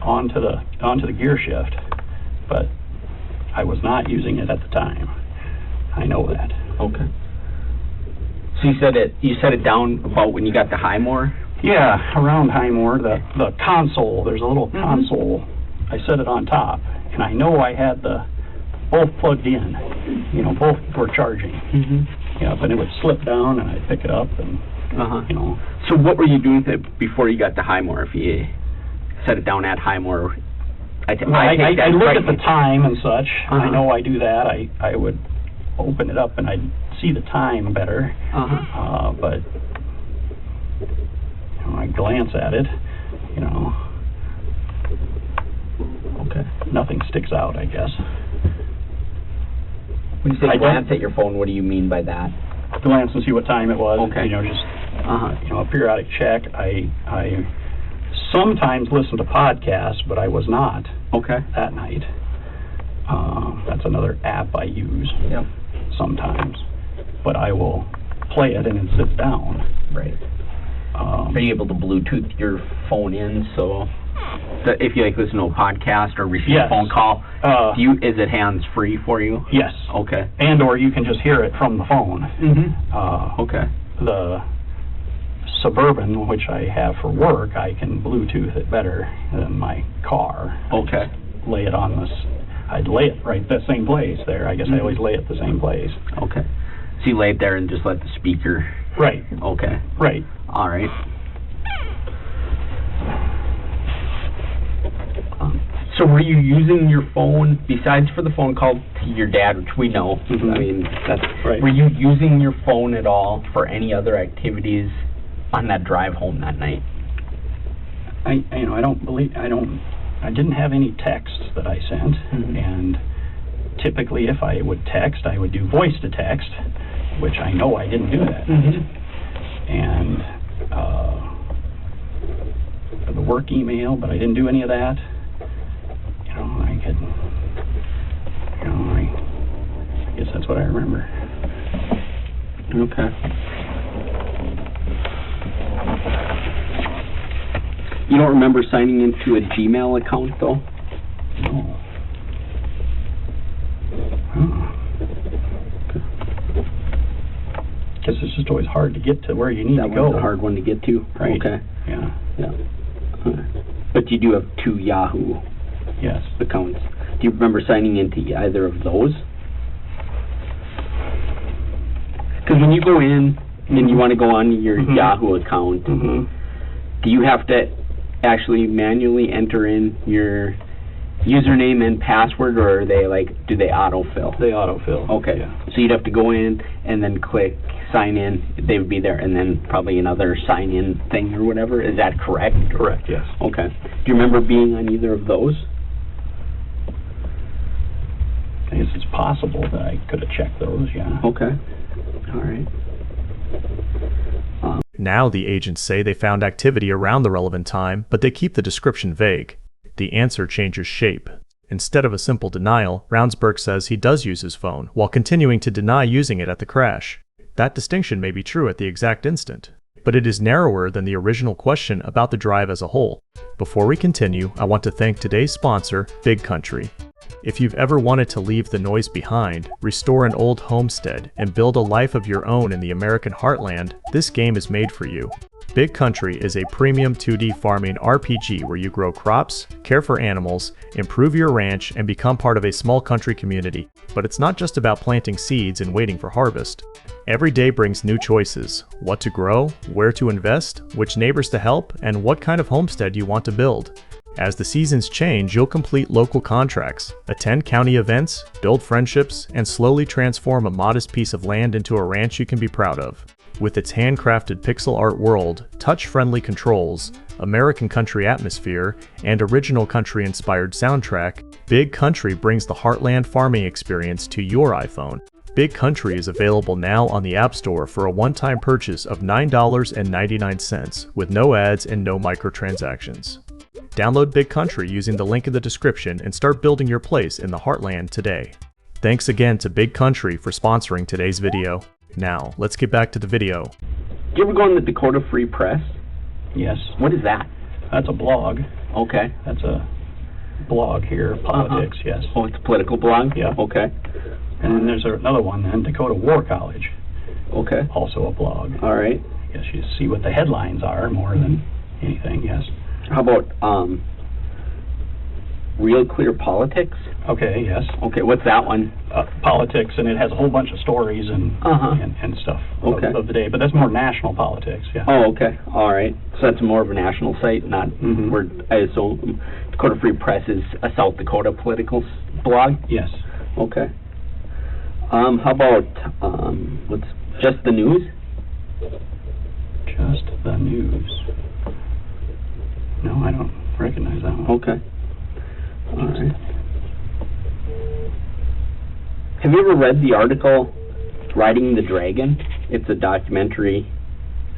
onto the gear shift, but I was not using it at the time. I know that. Okay. So you set it down about when you got to Highmore? Yeah, around Highmore, the console, there's a little console. I set it on top, and I know I had both plugged in, you know, both were charging. Yeah, but it would slip down, and I'd pick it up, and, you know. So what were you doing with it before you got to Highmore, if you set it down at Highmore? I looked at the time and such. I know I do that. I would open it up, and I'd see the time better. But, you know, I glance at it, you know. Okay. Nothing sticks out, I guess. When you say glance at your phone, what do you mean by that? Glance and see what time it was. Okay. You know, just you know, a periodic check. I sometimes listen to podcasts, but I was not. Okay. That night. That's another app I use. Yep. Sometimes, but I will play it and it sits down. Right. Are you able to Bluetooth your phone in so that if you like listen to a podcast or receive a phone call, is it hands free for you? Yes. Okay. And or you can just hear it from the phone. Okay. The Suburban, which I have for work, I can Bluetooth it better than my car. Okay. Lay it on this. I'd lay it right the same place there. I guess I always lay it the same place. Okay. So you lay it there and just let the speaker... Right. Okay. Right. All right. So were you using your phone, besides for the phone call to your dad, which we know, I mean, that's... Right. Were you using your phone at all for any other activities on that drive home that night? I didn't have any texts that I sent, and typically if I would text, I would do voice to text, which I know I didn't do that night. And the work email, but I didn't do any of that. You know, I guess that's what I remember. Okay. You don't remember signing into a Gmail account, though? No. Guess it's just always hard to get to where you need to go. That one's a hard one to get to? Right. Okay. Yeah. But you do have 2 Yahoo Yes. accounts. Do you remember signing into either of those? Because when you go in and you want to go on your Yahoo account, do you have to actually manually enter in your username and password, or are they do they autofill? They autofill. Okay. Yeah. So you'd have to go in and then click sign in. They would be there, and then probably another sign in thing or whatever. Is that correct? Correct, yes. Okay. Do you remember being on either of those? I guess it's possible that I could have checked those, yeah. Okay. All right. Now the agents say they found activity around the relevant time, but they keep the description vague. The answer changes shape. Instead of a simple denial, Ravnsborg says he does use his phone, while continuing to deny using it at the crash. That distinction may be true at the exact instant, but it is narrower than the original question about the drive as a whole. Before we continue, I want to thank today's sponsor, Big Country. If you've ever wanted to leave the noise behind, restore an old homestead, and build a life of your own in the American heartland, this game is made for you. Big Country is a premium 2D farming RPG where you grow crops, care for animals, improve your ranch, and become part of a small country community. But it's not just about planting seeds and waiting for harvest. Every day brings new choices: what to grow, where to invest, which neighbors to help, and what kind of homestead you want to build. As the seasons change, you'll complete local contracts, attend county events, build friendships, and slowly transform a modest piece of land into a ranch you can be proud of. With its handcrafted pixel art world, touch-friendly controls, American country atmosphere, and original country-inspired soundtrack, Big Country brings the heartland farming experience to your iPhone. Big Country is available now on the App Store for a one-time purchase of $9.99 with no ads and no microtransactions. Download Big Country using the link in the description and start building your place in the heartland today. Thanks again to Big Country for sponsoring today's video. Now, let's get back to the video. Do you ever go on the Dakota Free Press? Yes. What is that? That's a blog. Okay. That's a blog here, politics, yes. Oh, it's a political blog? Yeah. Okay. And then there's another one then, Dakota War College. Okay. Also a blog. All right. I guess you see what the headlines are more than anything, yes. How about Real Clear Politics? Okay, yes. Okay, what's that one? Politics, and it has a whole bunch of stories and stuff Okay. of the day, but that's more national politics, yeah. Oh, okay. All right. So that's more of a national site, not where I assume Dakota Free Press is a South Dakota political blog? Yes. Okay. How about what's Just the News? Just the News. No, I don't recognize that one. Okay. All right. Have you ever read the article Riding the Dragon? It's a documentary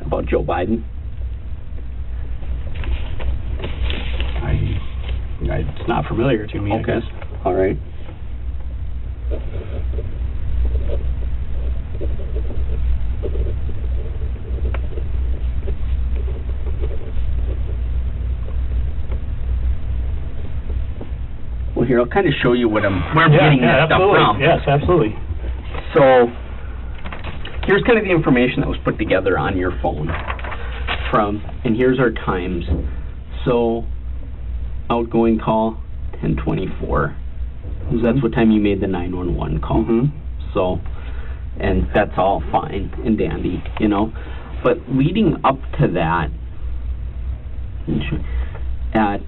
about Joe Biden. It's not familiar to me, I Okay. guess. All right. Well, here, I'll kind of show you where I'm getting this stuff from. Yes, absolutely. So, here's kind of the information that was put together on your phone and here's our times. So, outgoing call, 10:24. So that's what time you made the 911 call. So, and that's all fine and dandy, you know. But leading up to that, at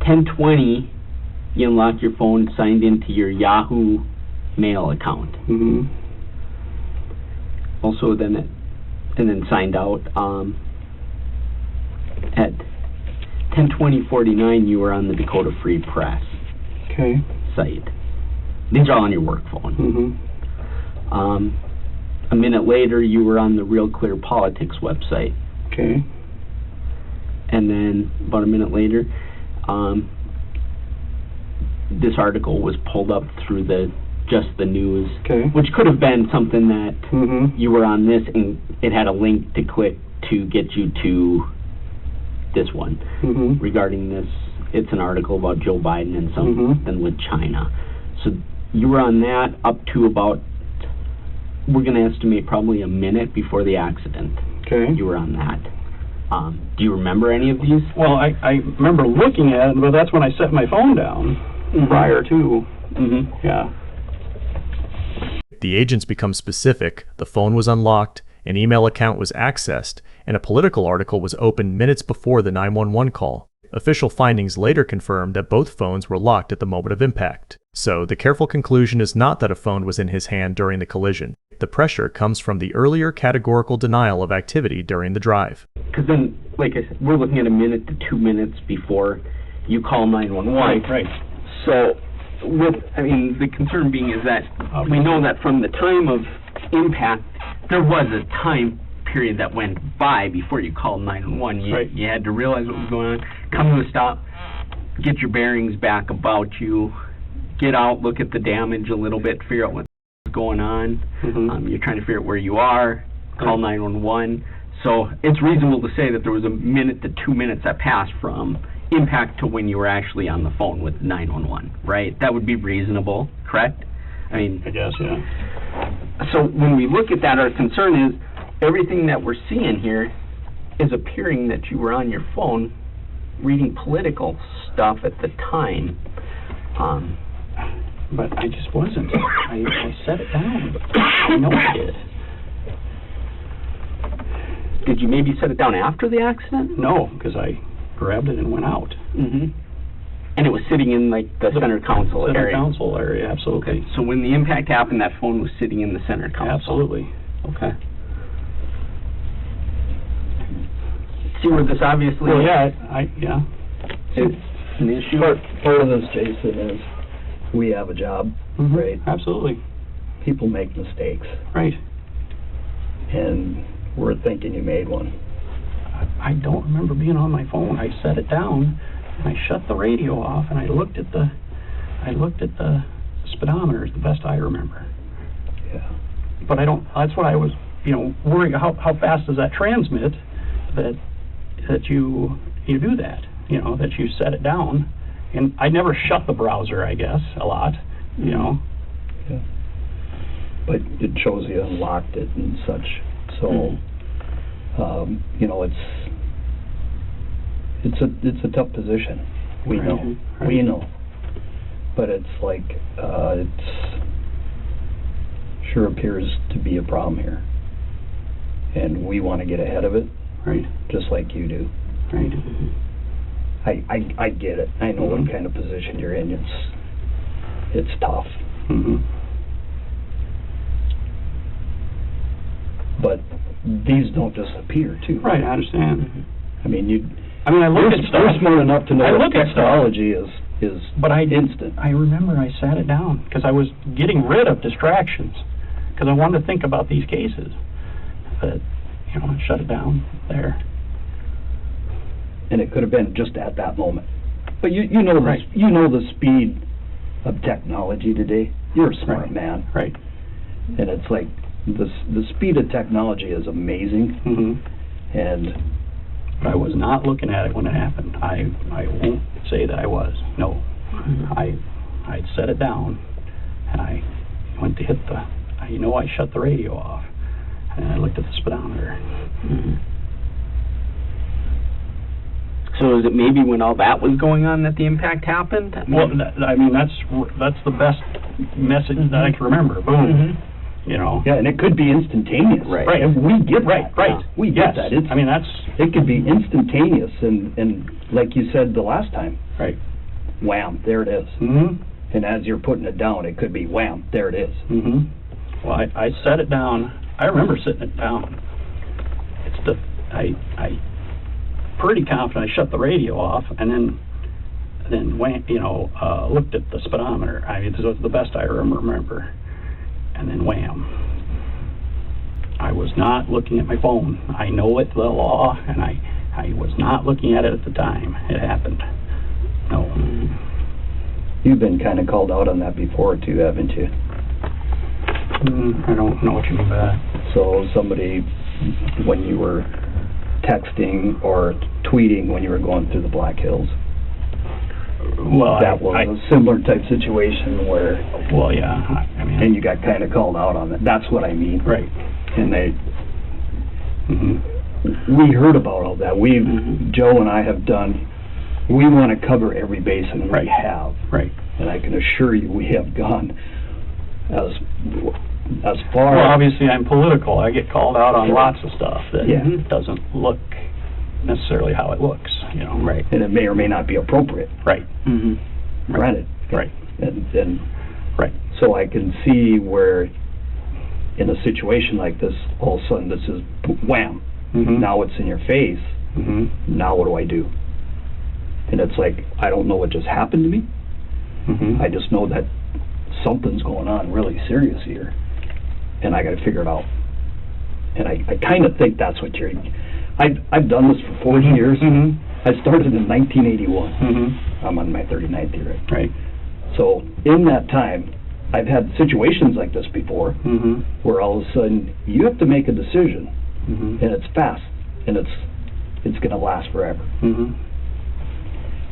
10:20, you unlock your phone, signed into your Yahoo Mail account. Also, then signed out. At 10:20:49, you were on the Dakota Free Press site. These are all on your work phone. A minute later, you were on the Real Clear Politics website. Okay. And then about a minute later, this article was pulled up through the Just the News, which could have been something that you were on this and it had a link to click to get you to this one regarding this. It's an article about Joe Biden and something with China. So you were on that up to about, we're going to estimate probably a minute before the accident. Okay. You were on that. Do you remember any of these? Well, I remember looking at it, but that's when I set my phone down prior to. Yeah. The agents become specific, the phone was unlocked, an email account was accessed, and a political article was opened minutes before the 911 call. Official findings later confirmed that both phones were locked at the moment of impact. So, the careful conclusion is not that a phone was in his hand during the collision. The pressure comes from the earlier categorical denial of activity during the drive. Because then, like I said, we're looking at a minute to 2 minutes before you call 911. Right. So, the concern being is that we know that from the time of impact, there was a time period that went by before you called 911. You had to realize what was going on, come to a stop, get your bearings back about you, get out, look at the damage a little bit, figure out what's going on. You're trying to figure out where you are, call 911. So it's reasonable to say that there was a minute to 2 minutes that passed from impact to when you were actually on the phone with 911, right? That would be reasonable, correct? I guess, yeah. So when we look at that, our concern is everything that we're seeing here is appearing that you were on your phone reading political stuff at the time. But I just wasn't. I set it down. I know I did. Did you maybe set it down after the accident? No, because I grabbed it and went out. Mm-hmm. And it was sitting in, like, the center console area? Center console area, absolutely. Okay, so when the impact happened, that phone was sitting in the center console? Absolutely. Okay. See where this obviously... Well, yeah, yeah. It's an issue? Part of this, Jason, is we have a job, Mhm. right? Absolutely. People make mistakes, Right. and we're thinking you made one. I don't remember being on my phone. I set it down, and I shut the radio off, and I looked at the speedometer, is the best I remember. Yeah. But I don't, that's what I was, worrying, how fast does that transmit, that you do that, that you set it down. And I never shut the browser, I guess, a lot, Yeah. But it shows you unlocked it and such, so, it's a tough position. We Right. know, Right. we know. But it's like, it's sure appears to be a problem here. And we want to get ahead of it, Right, just like you do. right. I get it. I know what kind of position you're in. It's tough. Mm-hmm. But these don't disappear, too. Right, I understand. I mean, I look at stuff. you're smart enough to know I that look at stuff. technology is But I instant. I remember I sat it down because I was getting rid of distractions because I wanted to think about these cases. But I shut it down there. And it could have been just at that moment. But you know Right. you know the speed of technology today. You're a smart Right. man, Right. and it's like the speed of technology is amazing. Mm-hmm. And I was not looking at it when it happened. I won't say that I was. No. I set it down, and I went to hit I shut the radio off, and I looked at the speedometer. Mm-hmm. So is it maybe when all that was going on that the impact happened? Well, that's the best message that I can remember. Boom. Mhm. Yeah, and it could be instantaneous. Right. Right. And we get that. Right. We Yes. get that. It could be instantaneous, and like you said the last time, right. wham, there it is. Mm-hmm. And as you're putting it down, it could be wham, there it is. Mm-hmm. Well, I set it down. I remember sitting it down. I pretty confident I shut the radio off, and then went, looked at the speedometer. This was the best I remember. And then wham. I was not looking at my phone. I know it's the law, and I was not looking at it at the time it happened. No. You've been kind of called out on that before too, haven't you? I don't know what you mean by that. So somebody, when you were texting or tweeting when you were going through the Black Hills, Well, that was a similar type situation where, well, yeah. and you got kind of called out on it. That's what I mean. Right. And Mm-hmm. we heard about all that. Mhm. Joe and I have done. We want to cover every base, and we Right. have. Right. And I can assure you, we have gone as far. Well, obviously, I'm political. I get called out on lots of stuff that Yeah. doesn't look necessarily how it looks. Right. And it may or may not be appropriate. Right. Mm-hmm. Granted. Right. And Right. so I can see where, in a situation like this, all of a sudden this is wham. Mm-hmm. Now it's in your face. Mm-hmm. Now what do I do? And it's like, I don't know what just happened to me. Mm-hmm. I just know that something's going on really serious here, and I got to figure it out. And I kind of think that's what you're. I've done this for 40 years. Mm-hmm. I started in 1981. Mm-hmm. I'm on my 39th year. Right. So in that time, I've had situations like this before, Mm-hmm. where all of a sudden you have to make a decision, Mm-hmm. and it's fast, and it's going to last forever. Mm-hmm.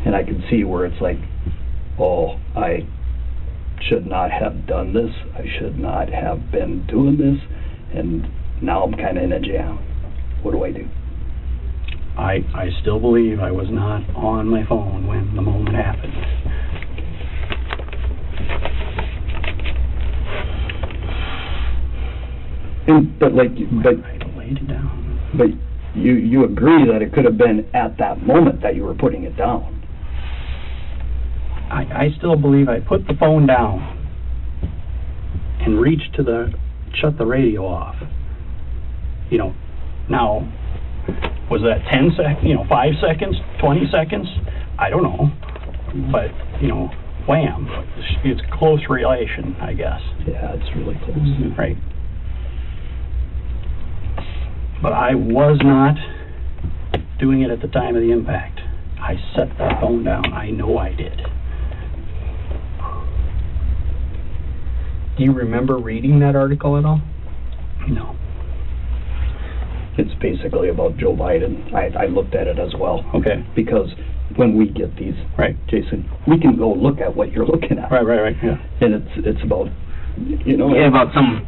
And I can see where it's like, oh, I should not have done this. I should not have been doing this. And now I'm kind of in a jam. What do I do? I still believe I was not on my phone when the moment happened. But like, I laid it down. but you agree that it could have been at that moment that you were putting it down. I still believe I put the phone down and reached to shut the radio off. You know, now, was that 10 seconds, 5 seconds, 20 seconds? I don't know. But, wham. It's close relation, I guess. Yeah, it's really close. Right. But I was not doing it at the time of the impact. I set that phone down. I know I did. Do you remember reading that article at all? No. It's basically about Joe Biden. I looked at it as well. Okay. Because when we get these, Right. Jason, we can go look at what you're looking at. Right, yeah. And it's about, Yeah, about some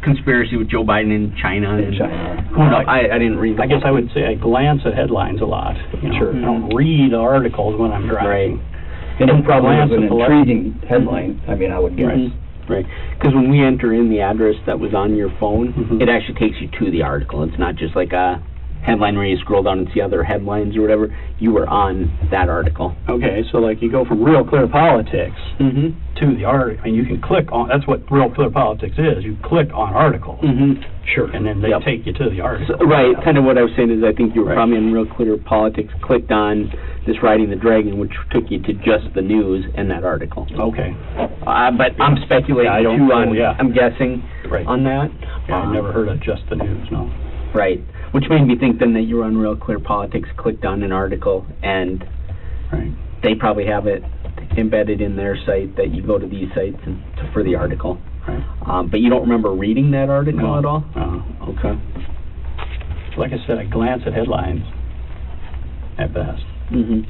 conspiracy with Joe Biden in China. In China. Who knows? I didn't read. I guess I would say I glance at headlines a lot. Sure. I don't read articles when I'm driving. Right. And it probably glance was an at the intriguing headline. I mean, I would guess. Right. Because when we enter in the address that was on your phone, Mhm. it actually takes you to the article. It's not just like a headline where you scroll down and see other headlines or whatever. You were on that article. Okay, so like you go from Real Clear Politics Mm-hmm. to the article, and you can click on, that's what Real Clear Politics is, you click on articles, Mm-hmm. Sure. and then they Yep. take you to the article. So, right. Kind of what I was saying is I think you were Right. probably in Real Clear Politics, clicked on this Riding the Dragon, which took you to just the news and that article. Okay, But I'm speculating Yeah, I don't too know, on, yeah. I'm guessing right. on that. Yeah, I've never heard of just the news, no. Right. Which made me think then that you were on Real Clear Politics, clicked on an article, and Right. they probably have it embedded in their site that you go to these sites for the article. Right. But you don't remember reading that article No. at all? Okay. Like I said, I glance at headlines at best. Mm-hmm.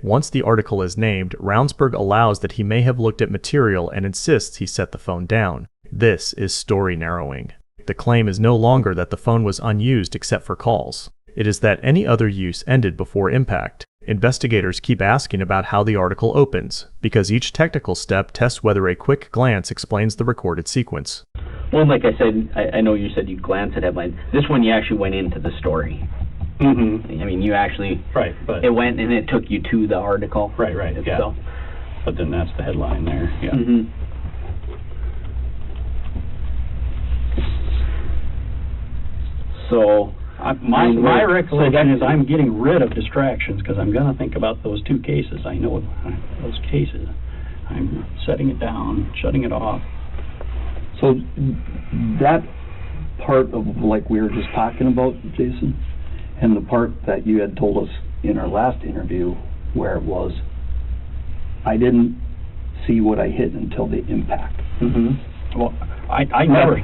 Once the article is named, Ravnsborg allows that he may have looked at material and insists he set the phone down. This is story narrowing. The claim is no longer that the phone was unused except for calls. It is that any other use ended before impact. Investigators keep asking about how the article opens, because each technical step tests whether a quick glance explains the recorded sequence. Well, like I said, I know you said you glance at headlines. This one you actually went into the story. Mm-hmm. I mean, you actually, Right, but, it went and it took you to the article right, yeah. itself. But then that's the headline there, yeah. Mm-hmm. So, My recollection is I'm getting rid of distractions because I'm going to think about those two cases. I know those cases. I'm setting it down, shutting it off. So that part of, like we were just talking about, Jason, and the part that you had told us in our last interview where it was, I didn't see what I hit until the impact. Mm-hmm. Well, I never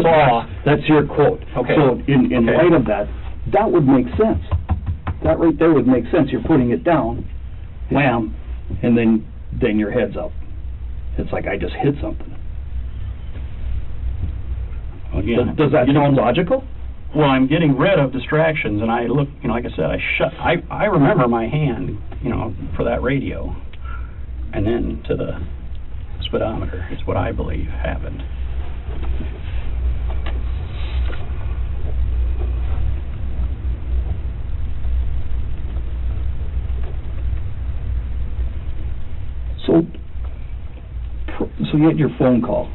saw. That's your quote. Okay. So in Okay. light of that, that would make sense. That right there would make sense. You're putting it down, wham, and then your head's up. It's like I just hit something. Again, Does that sound logical? Well, I'm getting rid of distractions, and I look, like I said, I remember my hand, for that radio, and then to the speedometer is what I believe happened. So you had your phone call.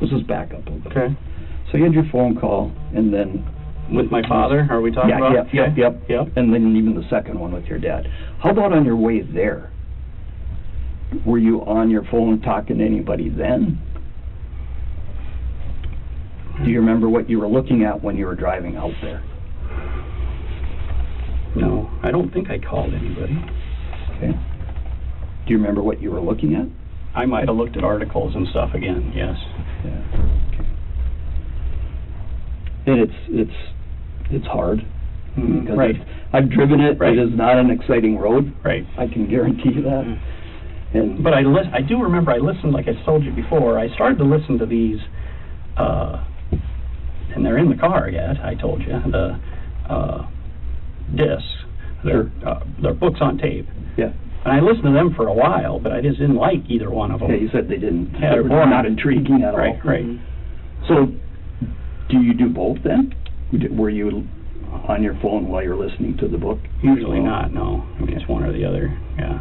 This is back up a little bit. Okay. So you had your phone call, and then... With my father, are we talking about? Yep. And then even the second one with your dad. How about on your way there? Were you on your phone talking to anybody then? Do you remember what you were looking at when you were driving out there? No, I don't think I called anybody. Okay. Do you remember what you were looking at? I might have looked at articles and stuff again, yes. Yeah. Okay. And it's hard. Because Right. I've driven it. Right. It is not an exciting road. Right. I can guarantee you that. And But I do remember I listened, like I told you before, I started to listen to these, and they're in the car yet, I told you, discs. They're books on tape. Yeah. And I listened to them for a while, but I just didn't like either one of them. Yeah, you said they didn't. Yeah, They they're were boring. not intriguing at all. Right. So, do you do both then? Were you on your phone while you're listening to the book? Usually not, no. I mean, it's one or the other, yeah.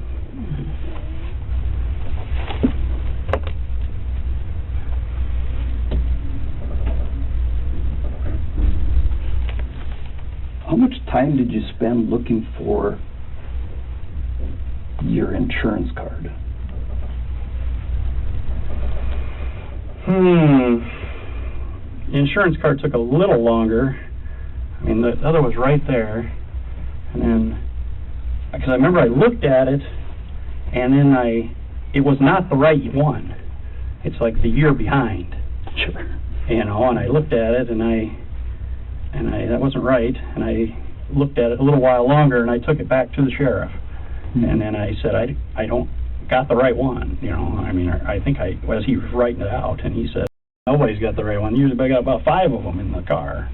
How much time did you spend looking for your insurance card? The insurance card took a little longer. I mean, the other was right there. And then, because I remember I looked at it, and then it was not the right one. It's like the year behind. Sure. You know, and I looked at it, and that wasn't right. And I looked at it a little while longer, and I took it back to the sheriff. And then I said, I don't got the right one, you know. I mean, I think as he was writing it out, and he said, nobody's got the right one. Usually I got about 5 of them in the car.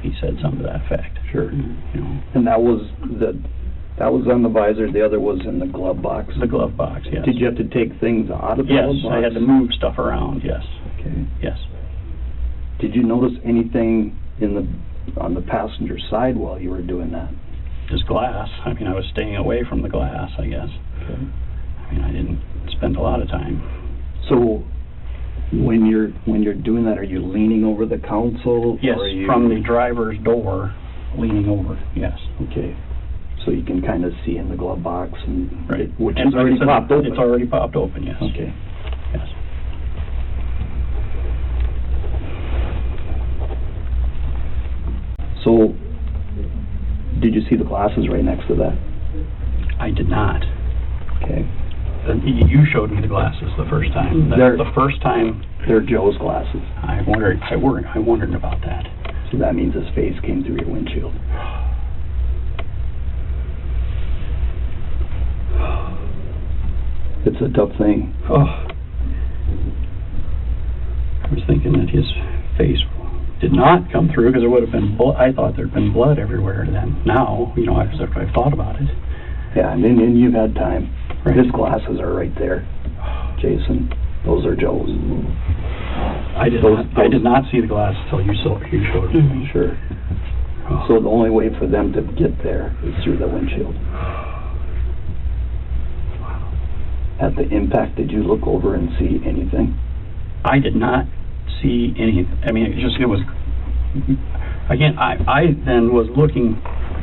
He said something to that effect. Sure. You know, And that was on the visor, the other was in the glove box? the glove box, yes. Did you have to take things out of the Yes, glove box? I had to move stuff around, yes, Okay. yes. Did you notice anything on the passenger side while you were doing that? Just glass. I mean, I was staying away from the glass, I guess. Okay. I mean, I didn't spend a lot of time. So, when you're doing that, are you leaning over the console? Yes, or are you... from the driver's door, leaning over, yes. Okay. So you can kind of see in the glove box, and which And is already like I said, popped open. It's already popped open, yes. Okay. Yes. So, did you see the glasses right next to that? I did not. Okay. You showed me the glasses the first time. That's They're- the first time They're Joe's glasses. I wondered about that. So that means his face came through your windshield. It's a tough thing. Oh. I was thinking that his face did not come through because there would have been I thought there'd been blood everywhere then. Now, you know, after I've thought about it. Yeah, and then you've had time. Right. His glasses are right there, Jason. Those are Joe's. I did not see the glass until you showed it to me. Sure. Oh. So the only way for them to get there is through the windshield. At the impact, did you look over and see anything? I did not see any. I mean, it was. Again, I then was looking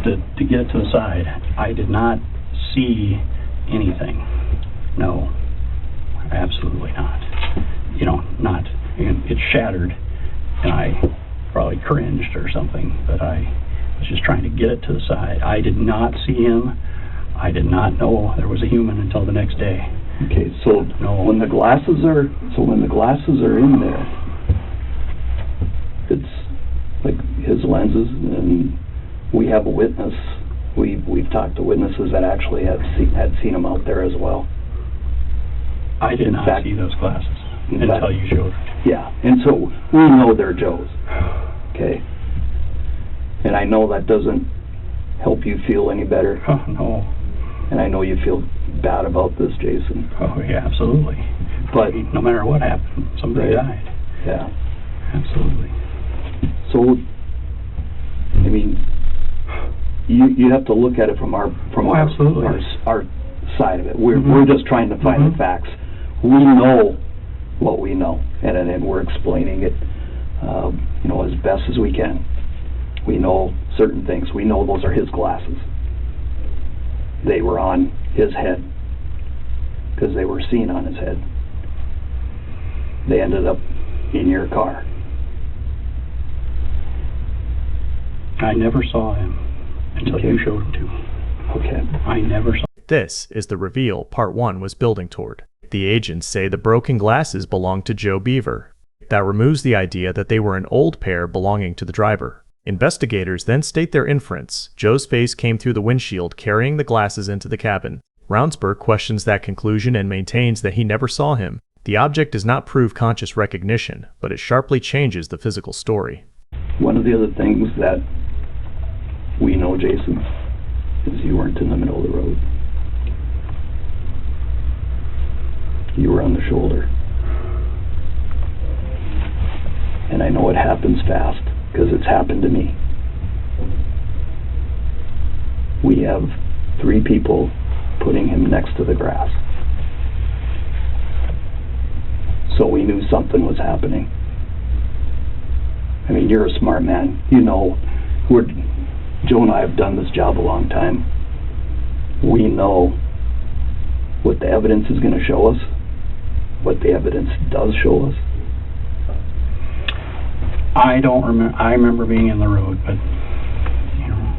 to get it to the side. I did not see anything. No, absolutely not. You know, not. It shattered, and I probably cringed or something. But I was just trying to get it to the side. I did not see him. I did not know there was a human until the next day. Okay, so No. when the glasses are in there, it's like his lenses, and we have a witness. We've talked to witnesses that actually had seen him out there as well. I did not fact- see those glasses in until fact- you showed it. Yeah, and so we know they're Joe's. Okay, and I know that doesn't help you feel any better, Oh, no. and I know you feel bad about this, Jason. Oh, yeah, absolutely. But No matter what happened, somebody Right. died. yeah, Absolutely. so I mean, you have to look at it from our absolutely. our side of it. We're Mhm. just trying to find Mhm. the facts. We know what we know, and we're explaining it, you know, as best as we can. We know certain things. We know those are his glasses. They were on his head because they were seen on his head. They ended up in your car. I never saw him until Okay. you showed him to me. Okay. I never saw. This is the reveal Part 1 was building toward. The agents say the broken glasses belonged to Joe Boever. That removes the idea that they were an old pair belonging to the driver. Investigators then state their inference. Joe's face came through the windshield carrying the glasses into the cabin. Ravnsborg questions that conclusion and maintains that he never saw him. The object does not prove conscious recognition, but it sharply changes the physical story. One of the other things that we know, Jason, is you weren't in the middle of the road. You were on the shoulder. And I know it happens fast, because it's happened to me. We have 3 people putting him next to the grass. So we knew something was happening. I mean, you're a smart man. You know, Joe and I have done this job a long time. We know what the evidence is going to show us, what the evidence does show us. I don't remember. I remember being in the road, but you know,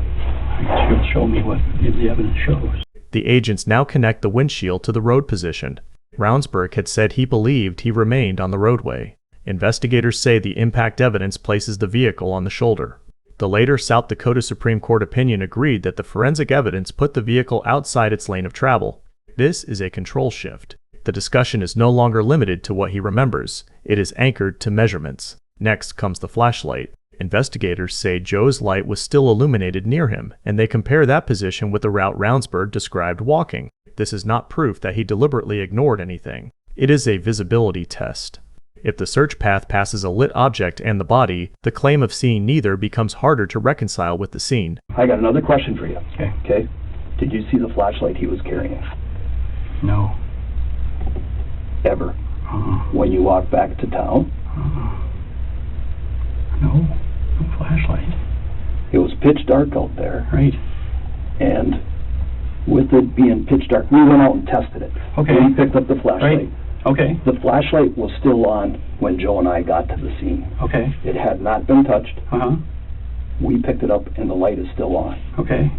I guess you'll show me what the evidence shows. The agents now connect the windshield to the road position. Ravnsborg had said he believed he remained on the roadway. Investigators say the impact evidence places the vehicle on the shoulder. The later South Dakota Supreme Court opinion agreed that the forensic evidence put the vehicle outside its lane of travel. This is a control shift. The discussion is no longer limited to what he remembers. It is anchored to measurements. Next comes the flashlight. Investigators say Joe's light was still illuminated near him, and they compare that position with the route Ravnsborg described walking. This is not proof that he deliberately ignored anything. It is a visibility test. If the search path passes a lit object and the body, the claim of seeing neither becomes harder to reconcile with the scene. I got another question for you. Okay. Did you see the flashlight he was carrying? No. Ever? When you walked back to town? No flashlight. It was pitch dark out there. Right. And with it being pitch dark, we went out and tested it. Okay. We picked up the flashlight. Right. Okay. The flashlight was still on when Joe and I got to the scene. Okay. It had not been touched. Uh-huh. We picked it up and the light is still on. Okay.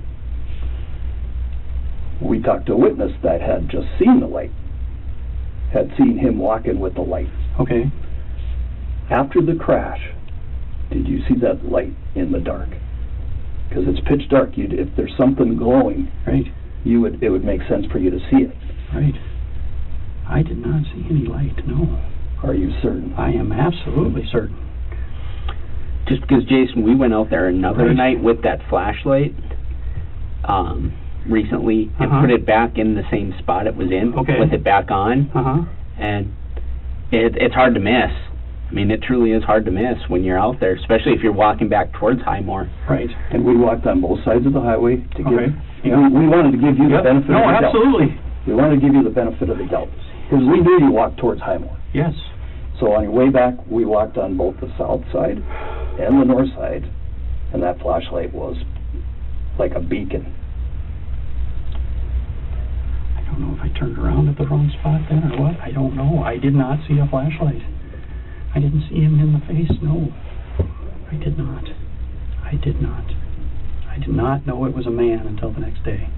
We talked to a witness that had just seen the light, had seen him walking with the light. Okay. After the crash, did you see that light in the dark? Because it's pitch dark. If there's something glowing, right, it would make sense for you to see it. Right. I did not see any light, no. Are you certain? I am absolutely certain. Just because, Jason, we went out there another night with that flashlight recently and put it back in the same spot it was in, with it back on, and it's hard to miss. I mean, it truly is hard to miss when you're out there, especially if you're walking back towards Highmore. Right. And we walked on both sides of the highway to give. Yeah. We wanted to give you the benefit of the doubt. No, absolutely. We wanted to give you the benefit of the doubt because we knew you walked towards Highmore. Yes. So on your way back, we walked on both the south side and the north side, and that flashlight was like a beacon. I don't know if I turned around at the wrong spot then or what. I don't know. I did not see a flashlight. I didn't see him in the face, no. I did not. I did not. I did not know it was a man until the next day.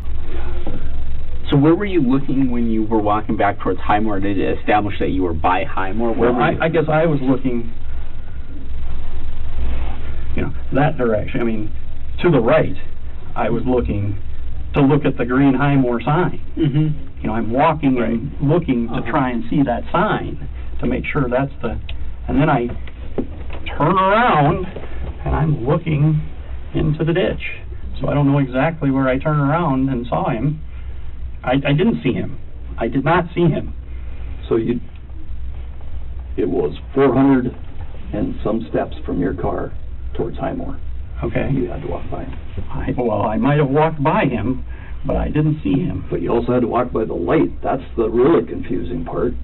So where were you looking when you were walking back towards Highmore? Did it establish that you were by Highmore? Well, I guess I was looking, that direction. I mean, to the right, I was looking to look at the green Highmore sign. Mm-hmm. I'm walking and looking to try and see that sign to make sure that's the... And then I turn around, and I'm looking into the ditch. So I don't know exactly where I turned around and saw him. I didn't see him. I did not see him. So it was 400 and some steps from your car towards Highmore. Okay. You had to walk by him. I might have walked by him, but I didn't see him. But you also had to walk by the light. That's the really confusing part.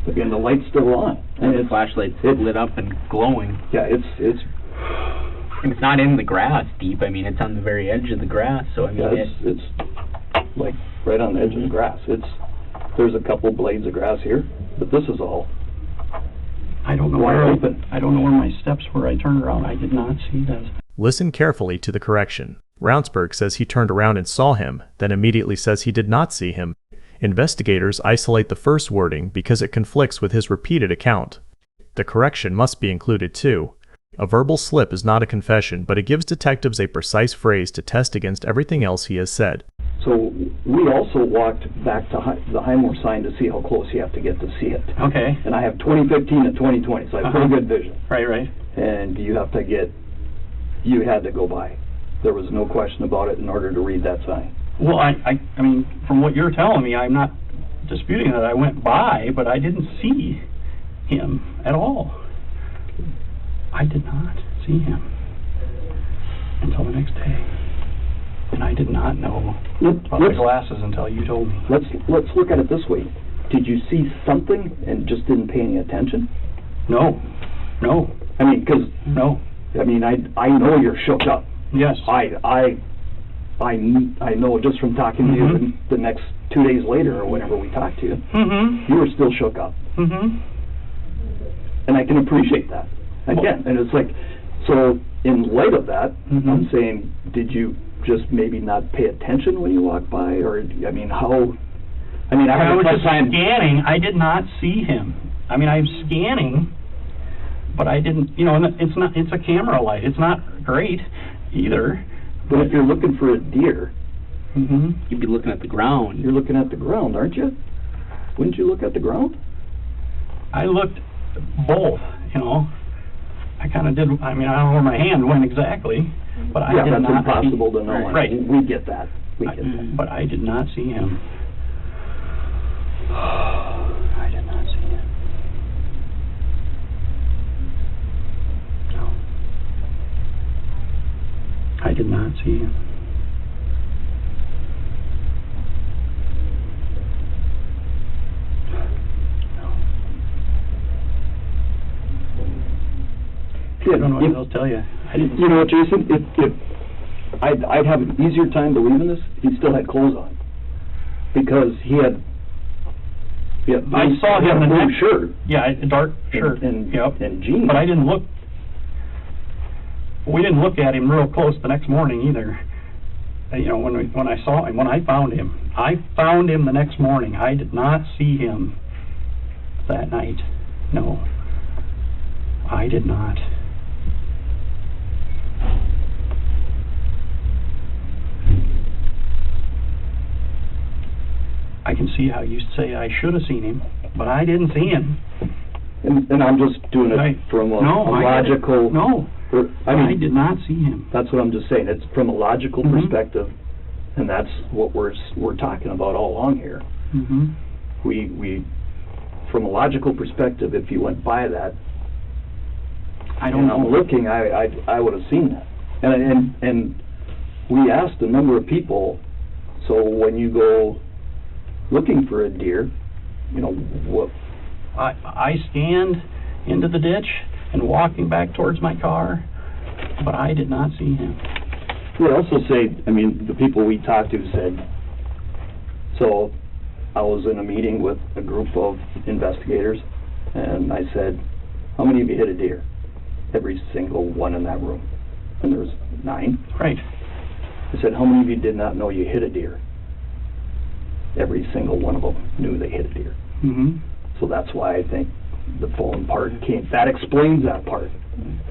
Again, the light's still on. And the flashlight's lit up and glowing. Yeah, it's not in the grass deep. I mean, it's on the very edge of the grass. So I mean, it's like right on the edge of the grass. There's a couple blades of grass here, but this is all. I don't know where I don't know where my steps were. I turned around. I did not see that. Listen carefully to the correction. Ravnsborg says he turned around and saw him, then immediately says he did not see him. Investigators isolate the first wording because it conflicts with his repeated account. The correction must be included too. A verbal slip is not a confession, but it gives detectives a precise phrase to test against everything else he has said. So we also walked back to the Highmore sign to see how close you have to get to see it. Okay. And I have 2015 and 2020, so I have pretty good vision. Right. And you had to go by. there was no question about it in order to read that sign. Well, I mean, from what you're telling me, I'm not disputing that I went by, but I didn't see him at all. I did not see him until the next day. And I did not know about the glasses until you told me. Let's look at it this way. Did you see something and just didn't pay any attention? No. I mean, because No. I mean, I know you're shook up. Yes. I know just from talking to you the next 2 days later or whenever we talked to you, you were still shook up. And I can appreciate that. Again, and it's like, so in light of that, I'm saying, did you just maybe not pay attention when you walked by, or I mean, how? I mean, I was just time scanning. I did not see him. I mean, I'm scanning, but I didn't. You know, and it's a camera light. It's not great either. But if you're looking for a deer, You'd be looking at the ground. you're looking at the ground, aren't you? Wouldn't you look at the ground? I looked both. You know, I kind of did. I mean, I don't know where my hand went exactly, but I did that's not. impossible to know. Right. We get that. We get that. But I did not see him. I did not see him. No. I did not see him. I don't know what else to tell you. I didn't. You know what, Jason? If I'd have an easier time believing this. He still had clothes on, because he had. I saw him in the blue next shirt. Yeah, a dark shirt. And and jeans. But I didn't look. We didn't look at him real close the next morning either. You know, when I saw him, when I found him the next morning. I did not see him that night. No, I did not. I can see how you say I should have seen him, but I didn't see him. And I'm just doing it from a logical. I did not see him. That's what I'm just saying. It's from a logical perspective, and that's what we're talking about all along here. We from a logical perspective, if you went by that, I'm looking, I would have seen that. And we asked a number of people. So when you go looking for a deer, you know what? I scanned into the ditch and walking back towards my car, but I did not see him. We also say, I mean, the people we talked to said, so I was in a meeting with a group of investigators, and I said, how many of you hit a deer? Every single one in that room. And there was 9. Right. I said, how many of you did not know you hit a deer? Every single one of them knew they hit a deer. So that's why I think the phone part came. That explains that part.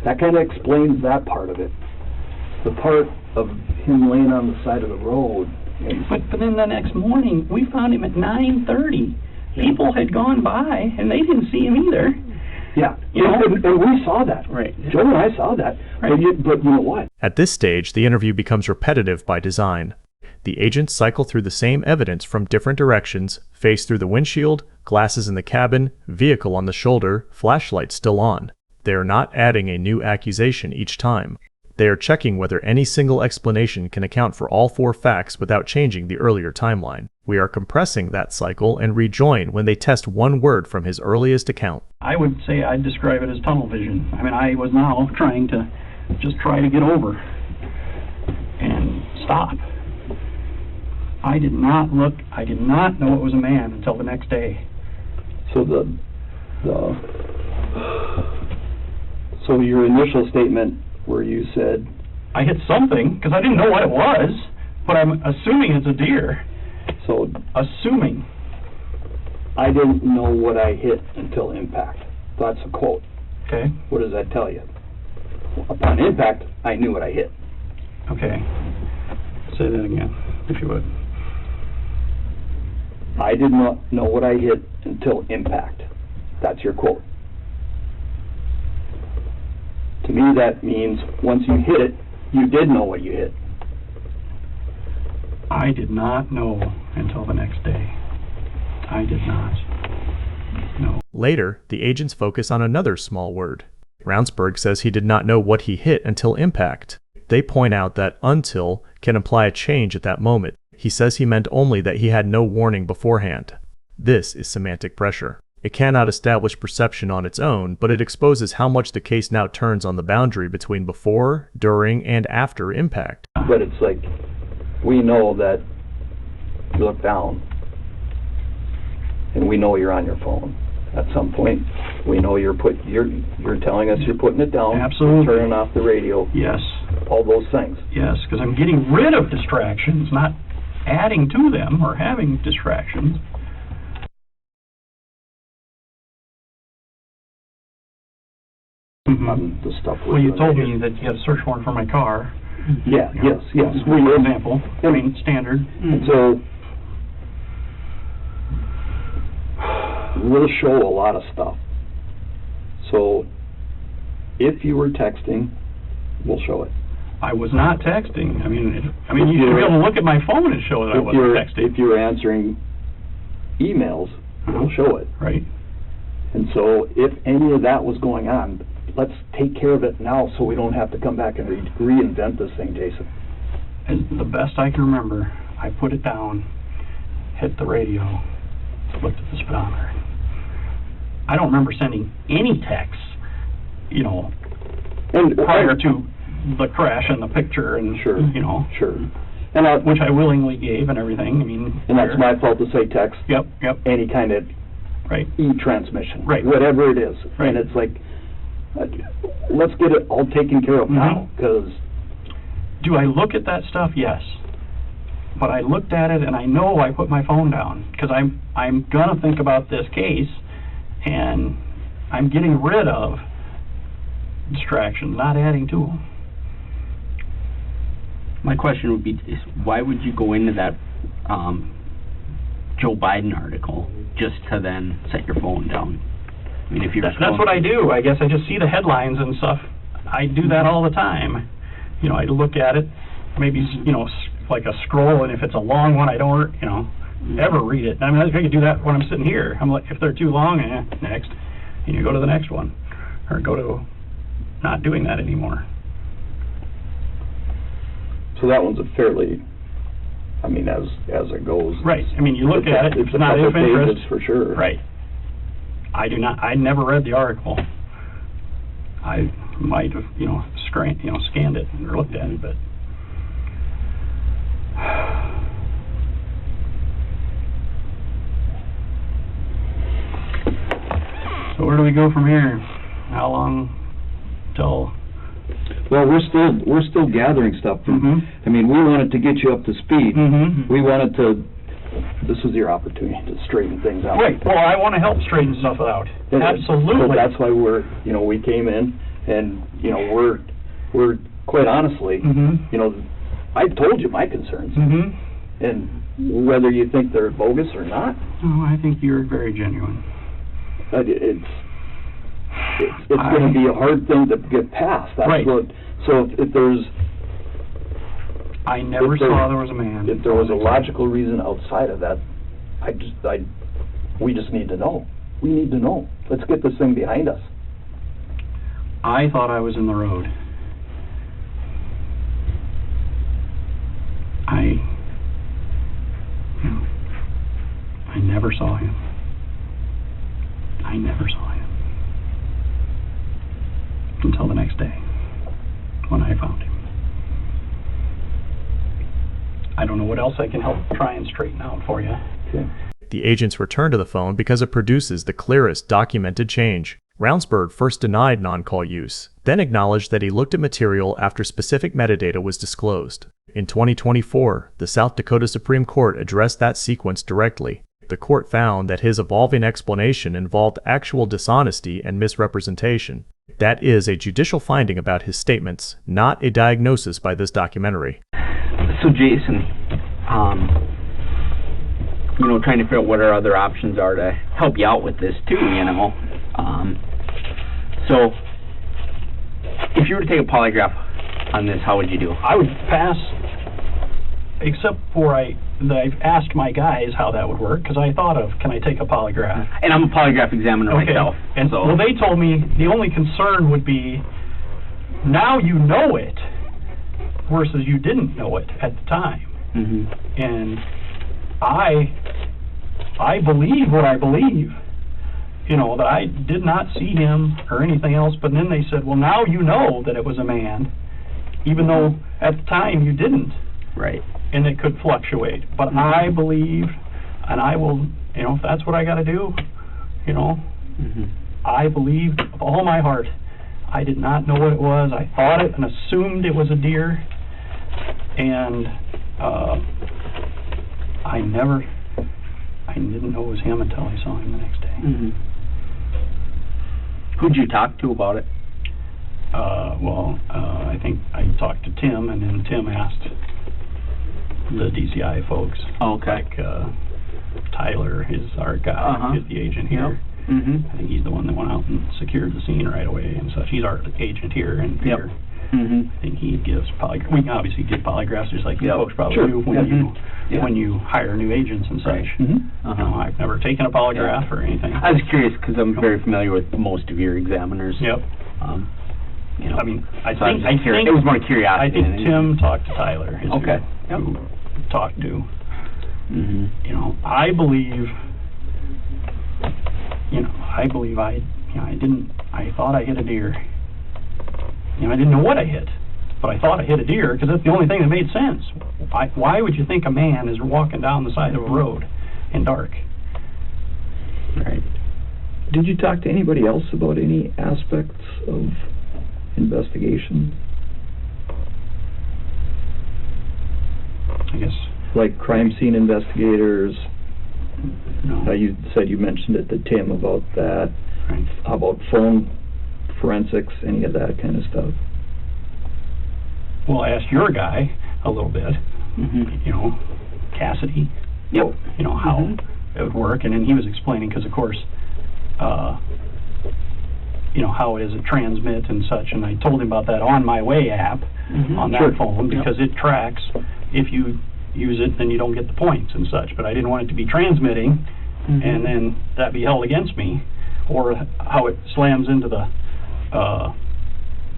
That kind of explains that part of it. The part of him laying on the side of the road. But then the next morning, we found him at 9:30. People had gone by, and they didn't see him either. Yeah, you know? and we saw that. Right. Joe and I saw that. Right. But you know what? At this stage, the interview becomes repetitive by design. The agents cycle through the same evidence from different directions: face through the windshield, glasses in the cabin, vehicle on the shoulder, flashlight still on. They are not adding a new accusation each time. They are checking whether any single explanation can account for all 4 facts without changing the earlier timeline. We are compressing that cycle and rejoin when they test one word from his earliest account. I would say I'd describe it as tunnel vision. I mean, I was now trying to try to get over and stop. I did not look. I did not know it was a man until the next day. So so your initial statement where you said I hit something because I didn't know what it was, but I'm assuming it's a deer. So assuming. I didn't know what I hit until impact. That's a quote. Okay. What does that tell you? Upon impact, I knew what I hit. Okay. Say that again, if you would. I did not know what I hit until impact. That's your quote. To me, that means once you hit it, you did know what you hit. I did not know until the next day. I did not know. Later, the agents focus on another small word. Ravnsborg says he did not know what he hit until impact. They point out that until can imply a change at that moment. He says he meant only that he had no warning beforehand. This is semantic pressure. It cannot establish perception on its own, but it exposes how much the case now turns on the boundary between before, during, and after impact. But it's like, we know that you look down, and we know you're on your phone. At some point, we know you're telling us you're putting it down. Absolutely. Turning off the radio. Yes. All those things. Yes, because I'm getting rid of distractions, not adding to them or having distractions. On the stuff. Well, you told me that you had a search warrant for my car. Yeah. You know, Yes. For example, I mean, standard. And so, we'll show a lot of stuff. So, if you were texting, we'll show it. I was not texting. I mean, you should be able to look at my phone and show that I wasn't texting. If you're answering emails, we'll show it. Right. And so, if any of that was going on, let's take care of it now so we don't have to come back and reinvent this thing, Jason. As the best I can remember, I put it down, hit the radio, looked at the speedometer. I don't remember sending any texts, you know, prior to the crash and the picture and, Sure. you know. Sure. And which I willingly gave and everything. I mean, and that's my fault to say text. Yep. Any kind of right. e-transmission. Right. Whatever it is. Right. And it's like, let's get it all taken care of now, because... Do I look at that stuff? Yes. But I looked at it and I know I put my phone down, because I'm gonna think about this case, and I'm getting rid of distractions, not adding to them. My question would be, why would you go into that Joe Biden article just to then set your phone down? I mean, if you're that's what I do. I guess I just see the headlines and stuff. I do that all the time. You know, I look at it, maybe, you know, like a scroll, and if it's a long one, I don't, you know, ever read it. I mean, I could do that when I'm sitting here. I'm like, if they're too long, next, and you go to the next one, or go to not doing that anymore. So that one's a fairly, I mean, as it goes. Right. I mean, you look at it, It's it's not of interest. pages for sure. Right. I never read the article. I might have, you know, scanned it or looked at it, but so where do we go from here? How long till? Well, we're still gathering stuff. I mean, we wanted to get you up to speed. We wanted to. This is your opportunity to straighten things out. Right. Well, I want to help straighten stuff out. Absolutely. So that's why we came in, and we're quite honestly, I told you my concerns, and whether you think they're bogus or not. Oh, I think you're very genuine. It's going to be a hard thing to get past. That's right. So if there's... I never saw there was a man. If there was a logical reason outside of that, we just need to know. We need to know. Let's get this thing behind us. I thought I was in the road. I never saw him. I never saw him. Until the next day, when I found him. I don't know what else I can help try and straighten out for you. Okay. The agents return to the phone because it produces the clearest documented change. Ravnsborg first denied non-call use, then acknowledged that he looked at material after specific metadata was disclosed. In 2024, the South Dakota Supreme Court addressed that sequence directly. The court found that his evolving explanation involved actual dishonesty and misrepresentation. That is a judicial finding about his statements, not a diagnosis by this documentary. So Jason, trying to figure out what our other options are to help you out with this too, So if you were to take a polygraph, on this, how would you do? I would pass, except for I've asked my guys how that would work, because I thought of, can I take a polygraph? And I'm a polygraph examiner myself. And so. well, they told me the only concern would be, now you know it, versus you didn't know it at the time. Mm-hmm. And I believe what I believe, you know, that I did not see him or anything else, but then they said, well, now you know that it was a man, even though at the time you didn't. Right. And it could fluctuate. But I believe, and I will, you know, if that's what I got to do, you know, I believe with all my heart. I did not know what it was. I thought it and assumed it was a deer. And I didn't know it was him until I saw him the next day. Mm-hmm. Who'd you talk to about it? I think I talked to Tim, and then Tim asked the DCI folks. Oh, okay. Like Tyler is our guy, is the agent here. Yep. Mm-hmm. I think he's the one that went out and secured the scene right away and such. He's our agent here, and Yep. Mm-hmm. I think he gives polygraphs. We can obviously give polygraphs just like you Yep. folks probably Sure. do when you hire new agents and such. Mm-hmm. You know, I've never taken a polygraph or anything. I was curious because I'm very familiar with most of your examiners. Yep. You know, I mean, I so think it was more curiosity. I think than Tim talked to Tyler. Is Okay. Who talked to. Mm-hmm. You know, I believe. You know, I thought I hit a deer. You know, I didn't know what I hit, but I thought I hit a deer because that's the only thing that made sense. Why would you think a man is walking down the side of a road in dark? Right. Did you talk to anybody else about any aspects of investigation? I guess. Like crime scene investigators? No. You said you mentioned it to Tim about that. Right. How about phone forensics, any of that kind of stuff? Well, I asked your guy a little bit. Mm-hmm. You know, Cassidy. Yep. You know how it would work, and then he was explaining because, of course, you know how it is a transmit and such, and I told him about that On My Way app on that phone because it tracks. If you use it, then you don't get the points and such. But I didn't want it to be transmitting, and then that be held against me, or how it slams into the,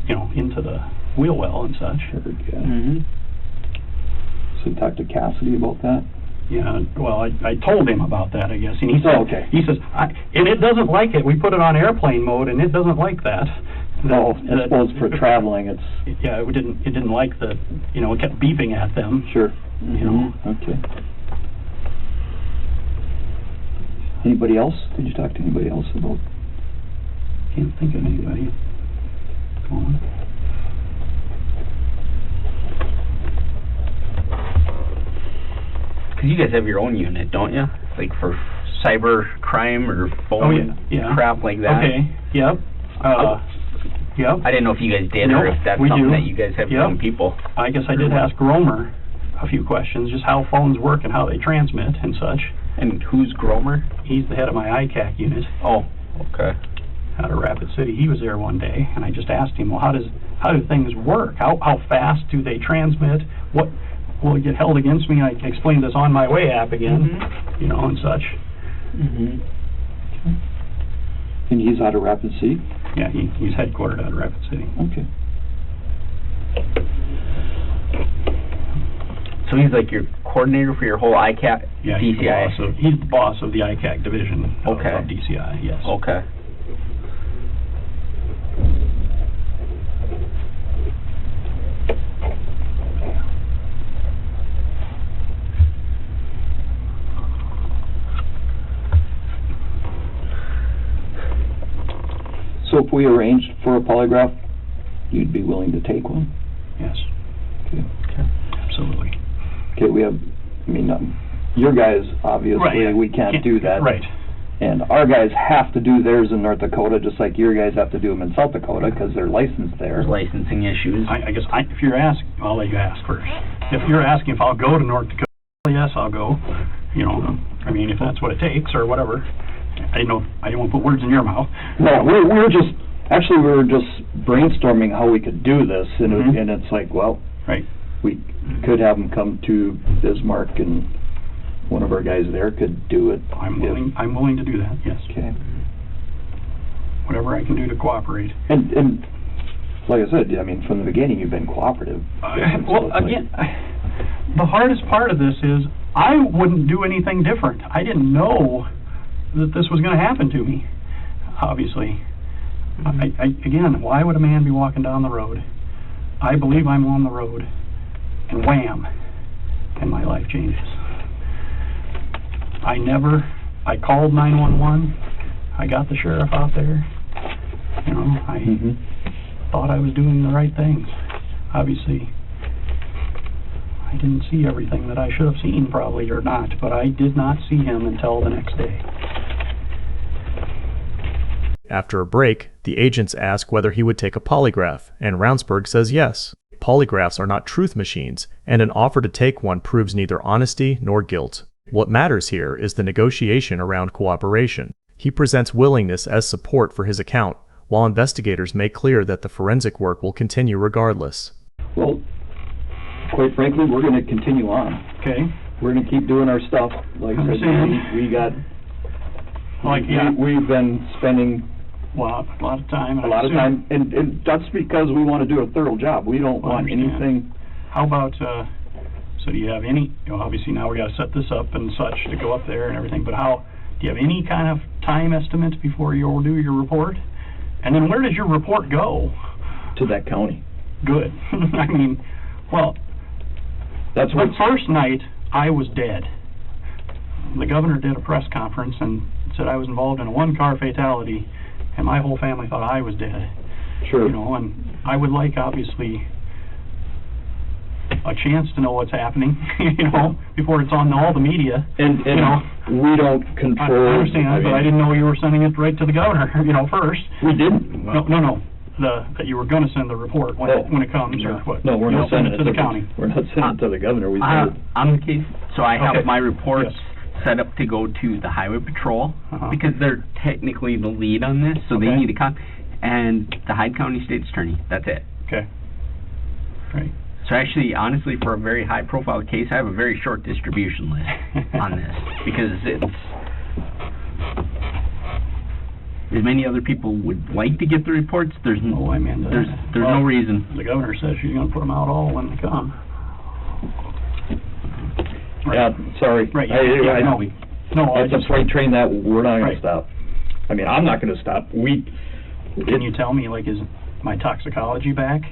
you know, into the wheel well and such. Sure, yeah. Mm-hmm. So talk to Cassidy about that? Yeah, well, I told him about that, I guess, and he said, okay. he says, and it doesn't like it. We put it on airplane mode, and it doesn't like that. I suppose for traveling, it's... Yeah, it didn't like the, you know, it kept beeping at them. Sure. You know. Okay. Anybody else? Did you talk to anybody else about? Can't think of anybody. Go on. Because you guys have your own unit, don't you? Like for cyber crime or phone crap like that. Okay. Yep. Yep. I didn't know if you guys did or if that's something that you guys have your own people. I guess I did ask Romer a few questions, just how phones work and how they transmit and such. And who's Gromer? He's the head of my ICAC unit. Oh, okay. Out of Rapid City. He was there one day, and I just asked him, well, how do things work? How fast do they transmit? What will it get held against me? I explained this On My Way app again, you know, and such. And he's out of Rapid City? Yeah, he's headquartered out of Rapid City. Okay. So he's like your coordinator for your whole ICAC, Yeah, DCI? he's the boss of the ICAC division of Okay. DCI, yes. Okay. So if we arranged for a polygraph, you'd be willing to take one? Yes. Okay. Absolutely. Okay, we have, I mean, your guys, obviously, we can't do that. Right. And our guys have to do theirs in North Dakota, just like your guys have to do them in South Dakota, because they're licensed there. There's licensing issues. I guess if you're asking, I'll let you ask first. If you're asking if I'll go to North Dakota, yes, I'll go. You know, I mean, if that's what it takes or whatever. I didn't want to put words in your mouth. No, we're just Actually, we were just brainstorming how we could do this, and, Mhm. and it's like, well, Right. we could have them come to Bismarck, and one of our guys there could do it. I'm if- willing to do that, yes. Okay. Whatever I can do to cooperate. And like I said, I mean, from the beginning, you've been cooperative. So Well, it's like- again, the hardest part of this is I wouldn't do anything different. I didn't know that this was going to happen to me, obviously. Again, why would a man be walking down the road? I believe I'm on the road, and wham, and my life changes. I called 911, I got the sheriff out there, you know, I Mhm. thought I was doing the right things. Obviously, I didn't see everything that I should have seen, probably, or not, but I did not see him until the next day. After a break, the agents ask whether he would take a polygraph, and Ravnsborg says yes. Polygraphs are not truth machines, and an offer to take one proves neither honesty nor guilt. What matters here is the negotiation around cooperation. He presents willingness as support for his account, while investigators make clear that the forensic work will continue regardless. Well, quite frankly, we're gonna continue on. Okay? We're gonna keep doing our stuff. Like I said, Understand. we got, Like, yeah, we've been spending a lot of time. And a lot of assume- time, and that's because we wanna do a thorough job. We don't I want understand. anything. How about, so do you have any, you know, obviously now we gotta set this up and such to go up there and everything, but do you have any kind of time estimate before you'll do your report? And then where does your report go? To that county. Good. I mean, well, That's the what, first night, I was dead. The governor did a press conference and said I was involved in a one-car fatality, and my whole family thought I was dead. sure. You know, and I would like, obviously, a chance to know what's happening, you know, before it's on all the media. And you know, we don't I control. understand, but I didn't know you were sending it right to the governor, you know, first. We didn't. No, that you were gonna send the report when it comes, or what? No, we're You not send sending it to the county. We're not sending it to the governor. We send it. I'm the case, so I have Okay. my reports Yes. set up to go to the highway patrol, Uh-huh. because they're technically the lead on this, so they Okay. need a copy, and the Hyde County State's Attorney, that's it. Okay. Right. So actually, honestly, for a very high-profile case, I have a very short distribution list on this, because it's, as many other people would like to get the reports, there's Oh, I'm into there's that. there's Well, no reason. The governor says she's gonna put them out all when they come. Yeah, sorry. Right, I yeah, know. No, I That's a just, freight train that we're not gonna Right. stop. I mean, I'm not gonna stop. can you tell me, like, is my toxicology back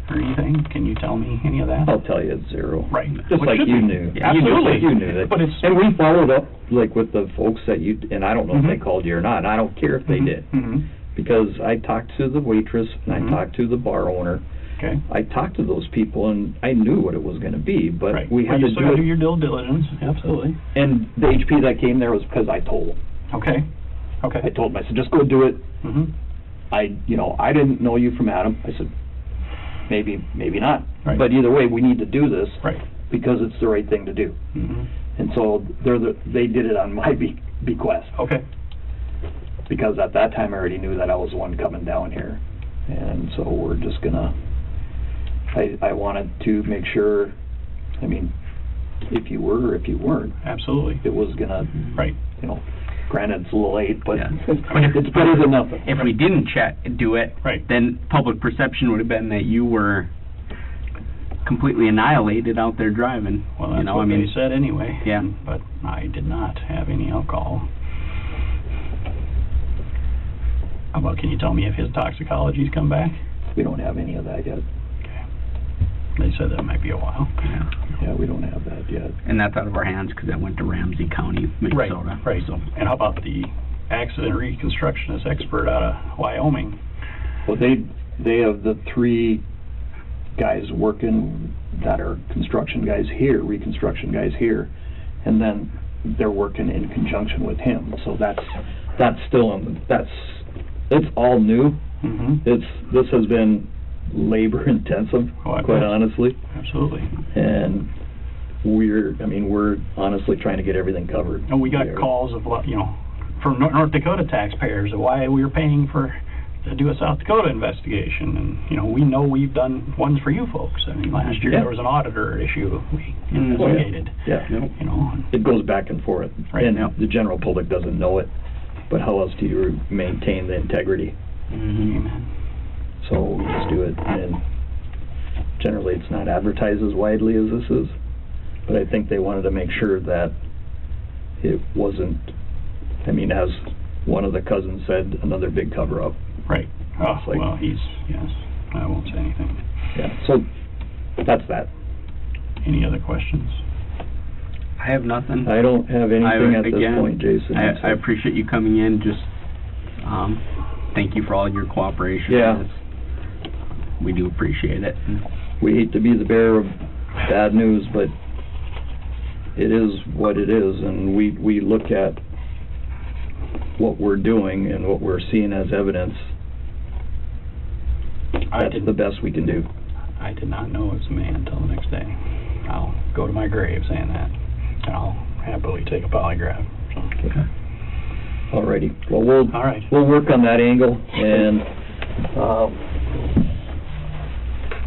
or anything? Can you tell me any of that? I'll tell you it's zero. Right. Just Which like should you be. knew. Yeah, absolutely. You knew that. But it's- And we followed up, like, with the folks that and I don't know if they Mhm. called you or not, and I don't care if they did. Mm-hmm. Because I talked to the waitress, and Mhm. I talked to the bar owner. Okay. I talked to those people, and I knew what it was gonna be, but Right. we had you to still do gotta do it. your due diligence, absolutely. And the HP that came there was because I told him. Okay. I Okay. told him, I said, just go do it. Mm-hmm. I didn't know you from Adam. I said, maybe not. Right. But either way, we need to do this Right. because it's the right thing to do. Mm-hmm. And so they did it on my bequest, Okay. because at that time I already knew that I was the one coming down here. And so we're just gonna, I wanted to make sure, I mean, if you were or if you weren't, Absolutely. it was gonna, Right. you know, granted it's a little late, but Yeah. it's better than nothing. If we didn't do it, Right. then public perception would have been that you were completely annihilated out there driving. Well, you that's know, what I mean, they said anyway. Yeah. But I did not have any alcohol. How about, can you tell me if his toxicology's come back? We don't have any of that yet. Okay. They said that might be a while. yeah. Yeah, we don't have that yet. And that's out of our hands because that went to Ramsey County, Minnesota. Right. So, And how about the accident reconstructionist expert out of Wyoming? Well, they have the 3 guys working that are construction guys here, reconstruction guys here, and then they're working in conjunction with him. So that's still it's all new. Mm-hmm. This has been labor intensive, Oh, I quite bet. honestly, Absolutely. and we're honestly trying to get everything covered. And we got there. calls of, from North Dakota taxpayers of why we were paying for to do a South Dakota investigation, and, you know, we've done ones for you folks. I mean, last year Yeah. there was an auditor issue we Oh, yeah. investigated, Yeah. you know. and- It goes back and forth. Right. And Yeah. the general public doesn't know it, but how else do you maintain the integrity? Amen. So we just do it, and generally it's not advertised as widely as this is, but I think they wanted to make sure that it wasn't, I mean, as one of the cousins said, another big cover-up. Right. Oh, It's like- well, yes, I won't say anything. Yeah, so that's that. Any other questions? I have nothing. I don't have anything at this again, point, Jason. I appreciate you coming in. Just thank you for all your cooperation. Yeah. We do appreciate it. We hate to be the bearer of bad news, but it is what it is, and we look at what we're doing and what we're seeing as evidence. That's the best we can do. I did not know it was a man until the next day. I'll go to my grave saying that, and I'll happily take a polygraph. So. Okay. Alrighty. Well, All right. we'll work on that angle, and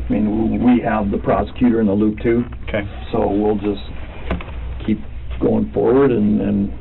I mean, we have the prosecutor in the loop too, Okay. so we'll just keep going forward and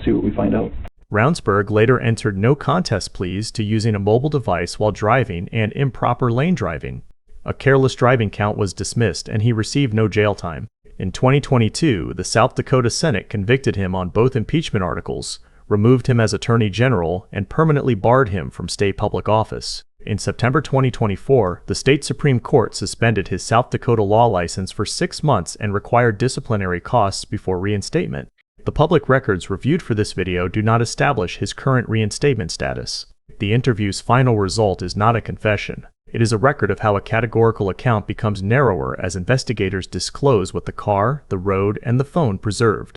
see what we find out. Ravnsborg later entered no contest pleas to using a mobile device while driving and improper lane driving. A careless driving count was dismissed, and he received no jail time. In 2022, the South Dakota Senate convicted him on both impeachment articles, removed him as Attorney General, and permanently barred him from state public office. In September 2024, the state Supreme Court suspended his South Dakota law license for 6 months and required disciplinary costs before reinstatement. The public records reviewed for this video do not establish his current reinstatement status. The interview's final result is not a confession. It is a record of how a categorical account becomes narrower as investigators disclose what the car, the road, and the phone preserved.